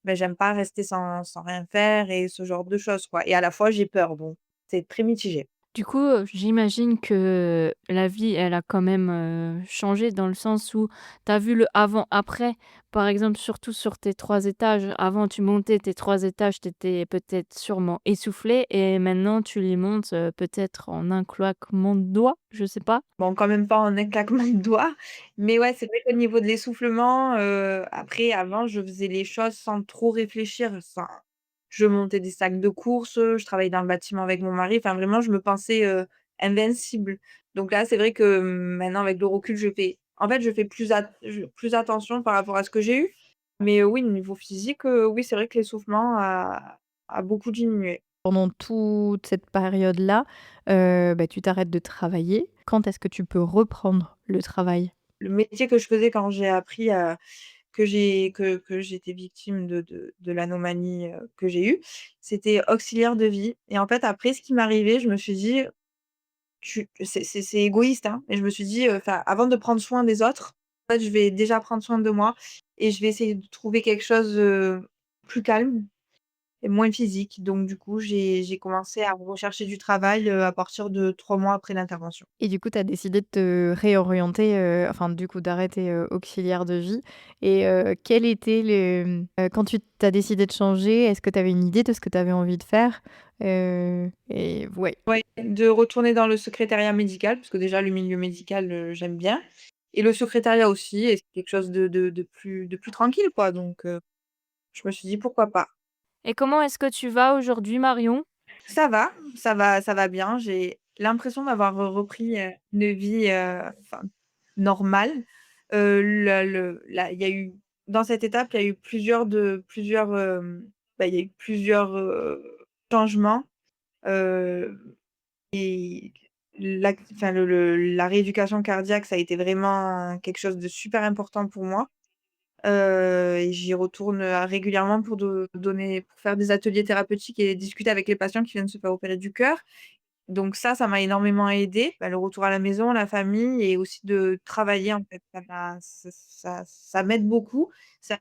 j'aime pas rester sans rien faire et ce genre de choses, quoi et à la fois j'ai peur, donc c'est très mitigé. Du coup, j'imagine que la vie, elle a quand même, changé dans le sens où tu as vu le avant-après. Par exemple, surtout sur tes 3 étages. Avant, tu montais tes 3 étages, tu étais peut-être sûrement essoufflé et maintenant tu les montes, peut-être en un claquement de doigts, je sais pas? Bon, quand même pas en un claquement de doigts, mais ouais, c'est vrai qu'au niveau de l'essoufflement, après avant je faisais les choses sans trop réfléchir, sans je montais des sacs de courses, je travaillais dans le bâtiment avec mon mari, enfin vraiment je me pensais, invincible. Donc là, c'est vrai que maintenant avec le recul, je fais plus attention par rapport à ce que j'ai eu. Mais oui, au niveau physique, oui, c'est vrai que l'essoufflement a beaucoup diminué. Pendant toute cette période-là, tu t'arrêtes de travailler. Quand est-ce que tu peux reprendre le travail? Le métier que je faisais quand j'ai appris, que j'étais victime de l'anomalie, que j'ai eue, c'était auxiliaire de vie et en fait, après ce qui m'est arrivé, je me suis dit: «Tu» c'est égoïste, hein, mais je me suis dit, enfin, avant de prendre soin des autres, en fait, je vais déjà prendre soin de moi et je vais essayer de trouver quelque chose, plus calme et moins physique. Donc du coup, j'ai commencé à rechercher du travail, à partir de 3 mois après l'intervention. Et du coup, tu as décidé de te réorienter, enfin, du coup, d'arrêter, auxiliaire de vie et quel était quand tu as décidé de changer, est-ce que tu avais une idée de ce que tu avais envie de faire? Et ouais. Ouais, de retourner dans le secrétariat médical, parce que déjà le milieu médical, j'aime bien et le secrétariat aussi et c'est quelque chose de plus tranquille quoi donc je me suis dit: «Pourquoi pas?» Et comment est-ce que tu vas aujourd'hui, Marion? Ça va bien. J'ai l'impression d'avoir repris, une vie, enfin normale. Le la il y a eu dans cette étape, il y a eu il y a eu plusieurs, changements, heu et la rééducation cardiaque, ça a été vraiment quelque chose de super important pour moi, et j'y retourne, régulièrement pour faire des ateliers thérapeutiques et discuter avec les patients qui viennent se faire opérer du cœur. Donc ça m'a énormément aidée. Bah, le retour à la maison, la famille et aussi de travailler en fait, ça m'aide beaucoup. Ça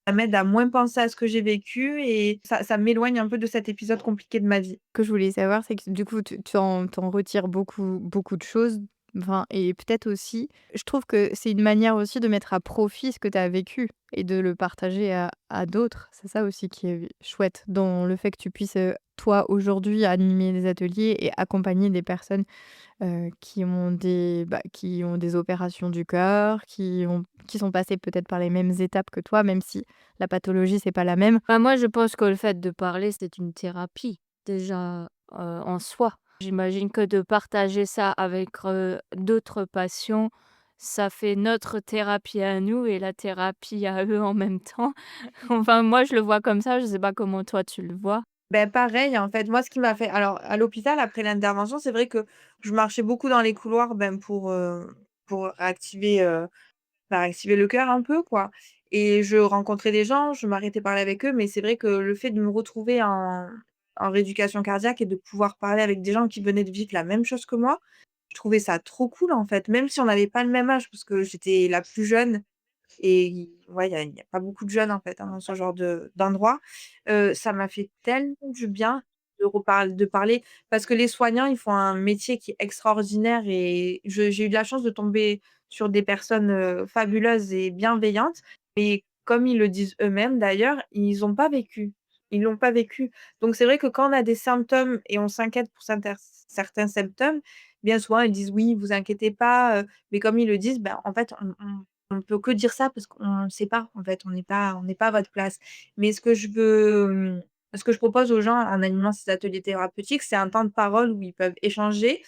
ça m'aide à moins penser à ce que j'ai vécu et ça m'éloigne un peu de cet épisode compliqué de ma vie. Que je voulais savoir, c'est que du coup, tu en retires beaucoup de choses, enfin et peut-être aussi je trouve que c'est une manière aussi de mettre à profit ce que tu as vécu et de le partager à d'autres. C'est ça aussi qui est chouette dans le fait que tu puisses, toi, aujourd'hui, animer des ateliers et accompagner des personnes, qui ont des opérations du cœur, qui sont passées peut-être par les mêmes étapes que toi, même si la pathologie, c'est pas la même. Bah, moi, je pense que le fait de parler, c'est une thérapie déjà, en soi. J'imagine que de partager ça avec, d'autres patients, ça fait notre thérapie à nous et la thérapie à eux en même temps. Enfin, moi, je le vois comme ça, je sais pas comment toi tu le vois? Ben pareil, en fait, moi, ce qui m'a fait alors à l'hôpital, après l'intervention, c'est vrai que je marchais beaucoup dans les couloirs, pour activer le cœur un peu, quoi et je rencontrais des gens, je m'arrêtais parler avec eux, mais c'est vrai que le fait de me retrouver en rééducation cardiaque et de pouvoir parler avec des gens qui venaient de vivre la même chose que moi, je trouvais ça trop cool, en fait, même si on n'avait pas le même âge, parce que j'étais la plus jeune et ouais, il y a pas beaucoup de jeunes, en fait, hein, dans ce genre d'endroit. Ça m'a fait tellement du bien de parler parce que les soignants, ils font un métier qui est extraordinaire et j'ai eu de la chance de tomber sur des personnes, fabuleuses et bienveillantes, mais comme ils le disent eux-mêmes d'ailleurs, ils ont pas vécu. Ils l'ont pas vécu. Donc c'est vrai que quand on a des symptômes et on s'inquiète pour certains symptômes, bien souvent ils disent: «Oui, vous inquiétez pas», mais comme ils le disent, ben, en fait, on peut que dire ça parce qu'on ne sait pas, en fait, on n'est pas à votre place. Mais ce que je propose aux gens en animant ces ateliers thérapeutiques, c'est un temps de parole où ils peuvent échanger,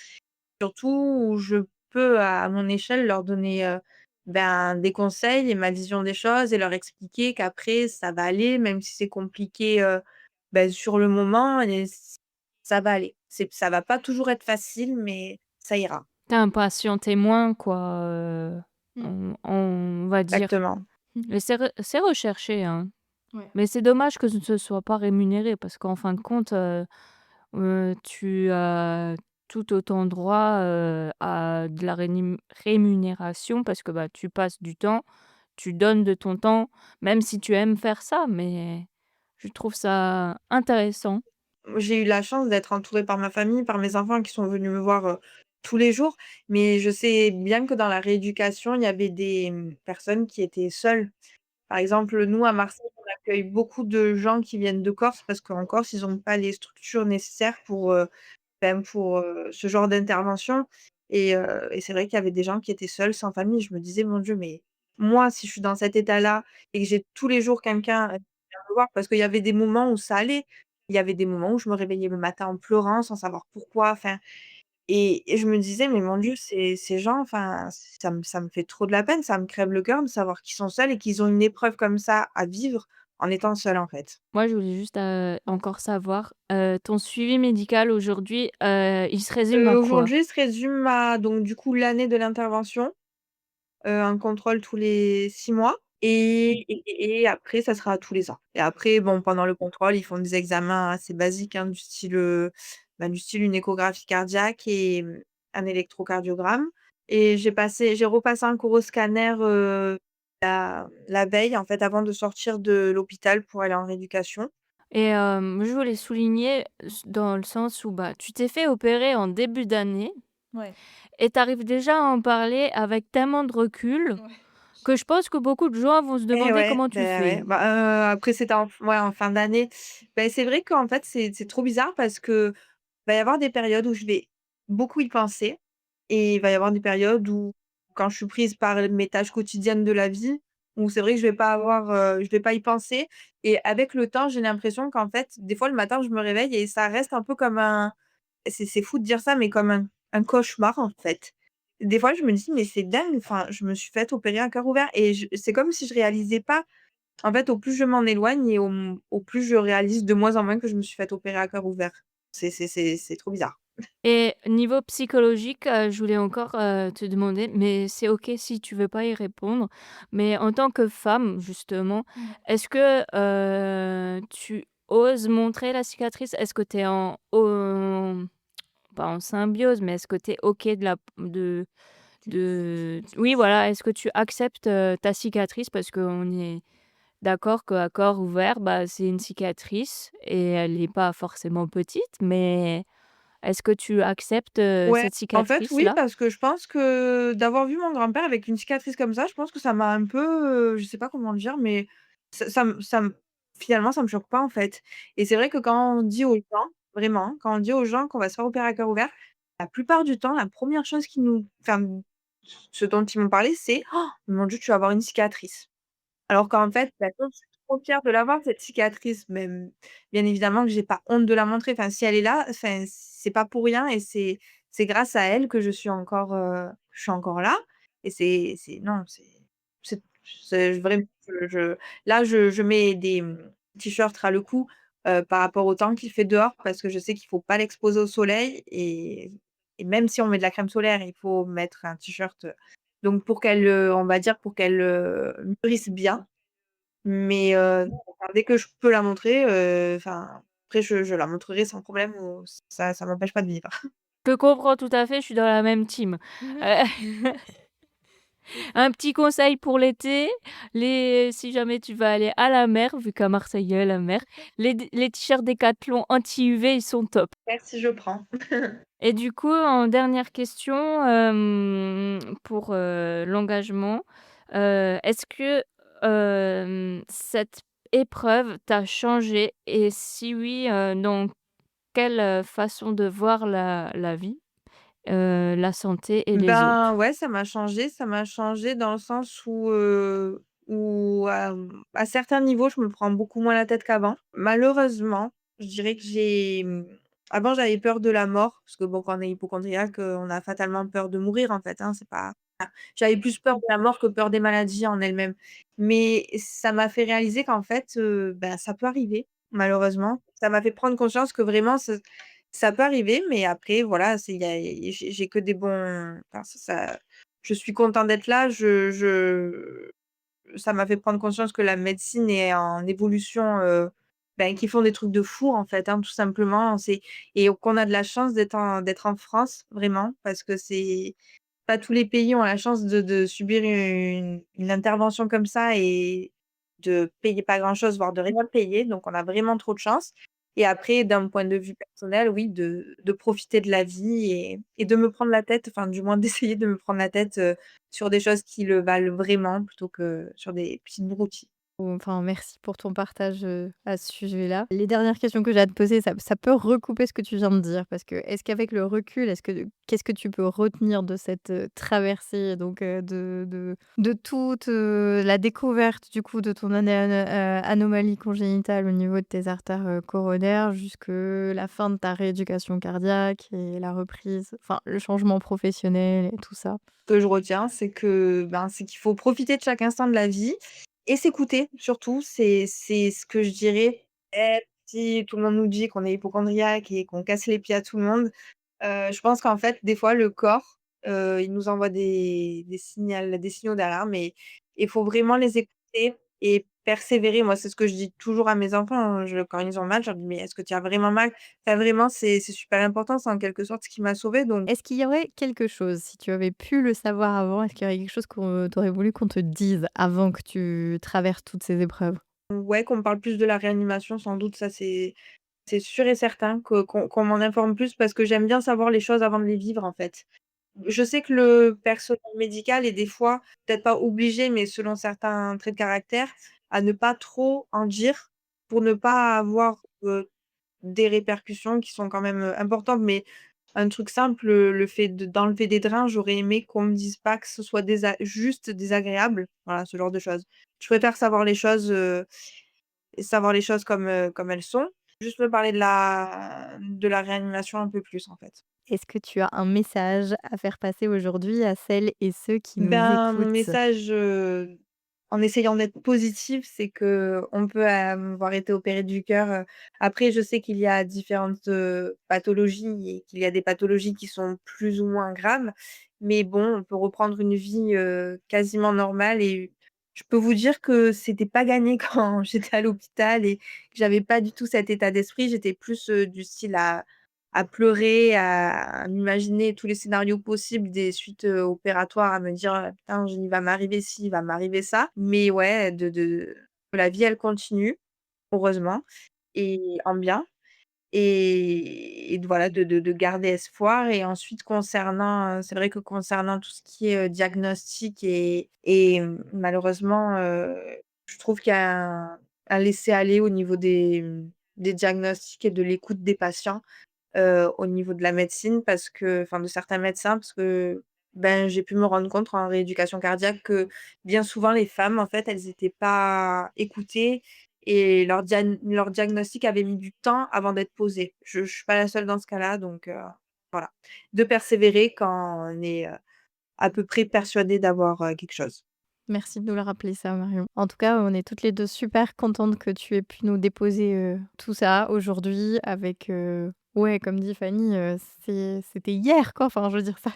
surtout où je peux, à mon échelle, leur donner, ben, des conseils et ma vision des choses et leur expliquer qu'après ça va aller, même si c'est compliqué, ben, sur le moment et ça va aller. Ça va pas toujours être facile, mais ça ira. Tu un patient témoin quoi, Mmh. on va dire. Exactement. Et c'est recherché, hein. Ouais. Mais c'est dommage que ce ne soit pas rémunéré parce qu'en fin de compte, tu as tout autant droit, à de la rémunération parce que, bah, tu passes du temps, tu donnes de ton temps, même si tu aimes faire ça, mais je trouve ça intéressant. J'ai eu la chance d'être entourée par ma famille, par mes enfants qui sont venus me voir, tous les jours, mais je sais bien que dans la rééducation, il y avait des, personnes qui étaient seules. Par exemple, nous à Marseille, on accueille beaucoup de gens qui viennent de Corse parce qu'en Corse, ils ont pas les structures nécessaires pour, ce genre d'intervention et c'est vrai qu'il y avait des gens qui étaient seuls, sans famille. Je me disais: «Mon Dieu, mais moi, si je suis dans cet état-là et que j'ai tous les jours quelqu'un, qui vient me voir» parce qu'il y avait des moments où ça allait. Il y avait des moments où je me réveillais le matin en pleurant sans savoir pourquoi, enfin et je me disais: «Mais mon Dieu, ces gens, enfin, ça me fait trop de la peine, ça me crève le cœur de savoir qu'ils sont seuls et qu'ils ont une épreuve comme ça à vivre en étant seuls, en fait». Moi, je voulais juste, encore savoir, ton suivi médical aujourd'hui, il se résume à quoi? Aujourd'hui, il se résume à donc du coup l'année de l'intervention. Un contrôle tous les 6 mois et après ça sera tous les ans et après bon, pendant le contrôle, ils font des examens assez basiques, hein, du style une échographie cardiaque et un électrocardiogramme et j'ai repassé un cours au scanner, la veille, en fait, avant de sortir de l'hôpital pour aller en rééducation. Et je voulais souligner dans le sens où, bah, tu t'es fait opérer en début d'année Ouais. et tu arrives déjà à en parler avec tellement de recul Ouais. que je pense que beaucoup de gens vont se Eh demander ouais, comment tu ben fais. ouais, bah, après c'était en fin d'année. Ben c'est vrai qu'en fait, c'est trop bizarre parce que va y avoir des périodes où je vais beaucoup y penser et il va y avoir des périodes où, quand je suis prise par mes tâches quotidiennes de la vie, où c'est vrai que je vais pas y penser et avec le temps, j'ai l'impression qu'en fait, des fois, le matin, je me réveille et ça reste un peu comme c'est fou de dire ça, mais comme un cauchemar, en fait. Des fois, je me dis: «Mais c'est dingue, enfin, je me suis fait opérer à cœur ouvert» et c'est comme si je réalisais pas. En fait, au plus je m'en éloigne et au plus je réalise de moins en moins que je me suis fait opérer à cœur ouvert. C'est trop bizarre. Et niveau psychologique, je voulais encore, te demander, mais c'est OK si tu veux pas y répondre, mais en tant que femme justement, Mmh. est-ce que, tu oses montrer la cicatrice? Est-ce que tu es pas en symbiose, mais est-ce que tu es OK de oui voilà, est-ce que tu acceptes, ta cicatrice? Parce qu'on est d'accord qu'à corps ouvert, bah, c'est une cicatrice et elle est pas forcément petite, mais est-ce que tu acceptes, Ouais, cette en fait, oui, cicatrice-là? parce que je pense que d'avoir vu mon grand-père avec une cicatrice comme ça, je pense que ça m'a un peu, je sais pas comment le dire, mais ça me finalement, ça me choque pas, en fait et c'est vrai que quand on dit aux gens, vraiment, quand on dit aux gens qu'on va se faire opérer à cœur ouvert, la plupart du temps, la première chose ce dont ils m'ont parlé, c'est: «Oh mon Dieu, tu vas avoir une cicatrice». Alors qu'en fait, maintenant, je suis trop fière de l'avoir cette cicatrice, même bien évidemment que j'ai pas honte de la montrer. Enfin, si elle est là, enfin, c'est pas pour rien et c'est grâce à elle que je suis encore là et c'est non, c'est vraiment je mets des, t-shirts ras le cou, par rapport au temps qu'il fait dehors parce que je sais qu'il faut pas l'exposer au soleil et même si on met de la crème solaire, il faut mettre un t-shirt, donc pour qu'elle, on va dire pour qu'elle, mûrisse bien, mais non, enfin, dès que je peux la montrer, enfin, après je la montrerai sans problème ou ça m'empêche pas de vivre. Je comprends tout à fait, je suis dans la même team. Mmh. Heu, Un petit conseil pour l'été, si jamais tu vas aller à la mer, vu qu'à Marseille, il y a la mer, les t-shirts Décathlon anti-UV, ils sont top. Merci, je prends. Et du coup, en dernière question, pour, l'engagement, est-ce que, cette épreuve t'a changé et si oui, dans quelle, façon de voir la vie, la santé et les Ben, autres? ouais, ça m'a changé dans le sens où, à certains niveaux, je me prends beaucoup moins la tête qu'avant. Malheureusement, je dirais que avant, j'avais peur de la mort parce que bon, quand on est hypocondriaque, on a fatalement peur de mourir, en fait, hein, c'est pas j'avais plus peur de la mort que peur des maladies en elles-mêmes. Mais ça m'a fait réaliser qu'en fait, ben, ça peut arriver, malheureusement. Ça m'a fait prendre conscience que vraiment ça peut arriver, mais après voilà, c'est il y a j'ai que des bons enfin je suis contente d'être là. Ça m'a fait prendre conscience que la médecine est en évolution, ben, qu'ils font des trucs de fou, en fait, hein, tout simplement. Et qu'on a de la chance d'être en France, vraiment, parce que c'est pas tous les pays ont la chance de subir une intervention comme ça et de payer pas grand-chose, voire de rien payer, donc on a vraiment trop de chance. Et après, d'un point de vue personnel, oui, de profiter de la vie et de me prendre la tête, enfin, du moins d'essayer de me prendre la tête, sur des choses qui le valent vraiment plutôt que sur des petites broutilles. Enfin, merci pour ton partage, à ce sujet-là. Les dernières questions que j'ai à te poser, ça peut recouper ce que tu viens de dire parce que est-ce qu'avec le recul, qu'est-ce que tu peux retenir de cette, traversée donc, de toute, la découverte du coup de ton anomalie congénitale au niveau de tes artères, coronaires jusque la fin de ta rééducation cardiaque et la reprise, enfin le changement professionnel et tout ça? Ce que je retiens, c'est que, ben, c'est qu'il faut profiter de chaque instant de la vie et s'écouter surtout. C'est ce que je dirais. Si tout le monde nous dit qu'on est hypocondriaque et qu'on casse les pieds à tout le monde, je pense qu'en fait, des fois, le corps, il nous envoie des signaux d'alarme et il faut vraiment les écouter et persévérer. Moi, c'est ce que je dis toujours à mes enfants, hein, quand ils ont mal, je leur dis: «Mais est-ce que tu as vraiment mal?» Enfin, vraiment, c'est super important. C'est en quelque sorte ce qui m'a sauvée, donc Est-ce qu'il y aurait quelque chose, si tu avais pu le savoir avant, est-ce qu'il y aurait quelque chose qu'on tu aurais voulu qu'on te dise avant que tu traverses toutes ces épreuves? ouais, qu'on me parle plus de la réanimation, sans doute, ça c'est sûr et certain qu'on m'en informe plus parce que j'aime bien savoir les choses avant de les vivre, en fait. Je sais que le personnel médical est des fois, peut-être pas obligé, mais selon certains traits de caractère, à ne pas trop en dire pour ne pas avoir, des répercussions qui sont quand même, importantes. Mais un truc simple, le fait d'enlever des drains, j'aurais aimé qu'on me dise pas que ce soit juste désagréable. Voilà, ce genre de choses. Je préfère savoir les choses comme elles sont. Juste me parler de la réanimation un peu plus, en fait. Est-ce que tu as un message à faire passer aujourd'hui à celles et ceux qui nous Ben, mon écoutent? message, en essayant d'être positif, c'est qu'on peut, avoir été opéré du cœur, après je sais qu'il y a différentes, pathologies et qu'il y a des pathologies qui sont plus ou moins graves, mais bon, on peut reprendre une vie, quasiment normale et je peux vous dire que c'était pas gagné quand j'étais à l'hôpital et que j'avais pas du tout cet état d'esprit. J'étais plus, du style à pleurer, à m'imaginer tous les scénarios possibles des suites, opératoires, à me dire: «Putain, il va m'arriver ci, il va m'arriver ça». Mais ouais, que la vie, elle continue, heureusement et en bien et voilà, de garder espoir et ensuite concernant, c'est vrai que concernant tout ce qui est, diagnostic malheureusement, je trouve qu'il y a un laisser-aller au niveau des diagnostics et de l'écoute des patients au niveau de la médecine parce que enfin de certains médecins parce que, ben, j'ai pu me rendre compte en rééducation cardiaque que bien souvent les femmes, en fait, elles étaient pas écoutées et leur diagnostic avait mis du temps avant d'être posé. Je suis pas la seule dans ce cas-là donc voilà. De persévérer quand on est, à peu près persuadé d'avoir, quelque chose. Merci de nous le rappeler ça, Marion. En tout cas, on est toutes les 2 super contentes que tu aies pu nous déposer, tout ça aujourd'hui avec, ouais, comme dit Fanny, c'était hier, quoi. Enfin, je veux dire, ça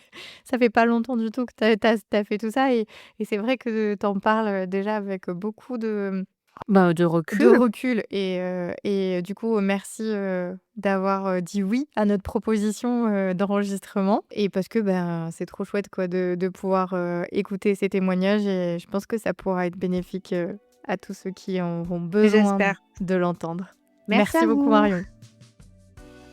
ça fait pas longtemps du tout que tu as fait tout ça et c'est vrai que tu en parles, déjà avec beaucoup de De de recul. recul et du coup, merci, d'avoir, dit oui à notre proposition, d'enregistrement et parce que, c'est trop chouette quoi de pouvoir, écouter ces témoignages et je pense que ça pourra être bénéfique, à tous ceux qui en auront besoin J'espère. de l'entendre. Merci Merci à beaucoup vous. Marion.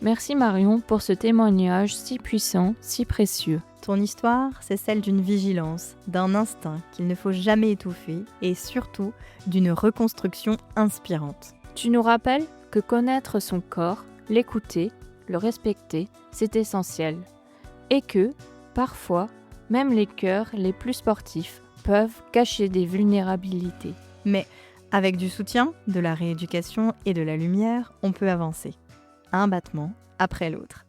Merci Marion pour ce témoignage si puissant, si précieux. Ton histoire, c'est celle d'une vigilance, d'un instinct qu'il ne faut jamais étouffer et surtout d'une reconstruction inspirante. Tu nous rappelles que connaître son corps, l'écouter, le respecter, c'est essentiel. Et que, parfois, même les cœurs les plus sportifs peuvent cacher des vulnérabilités. Mais avec du soutien, de la rééducation et de la lumière, on peut avancer. Un battement après l'autre.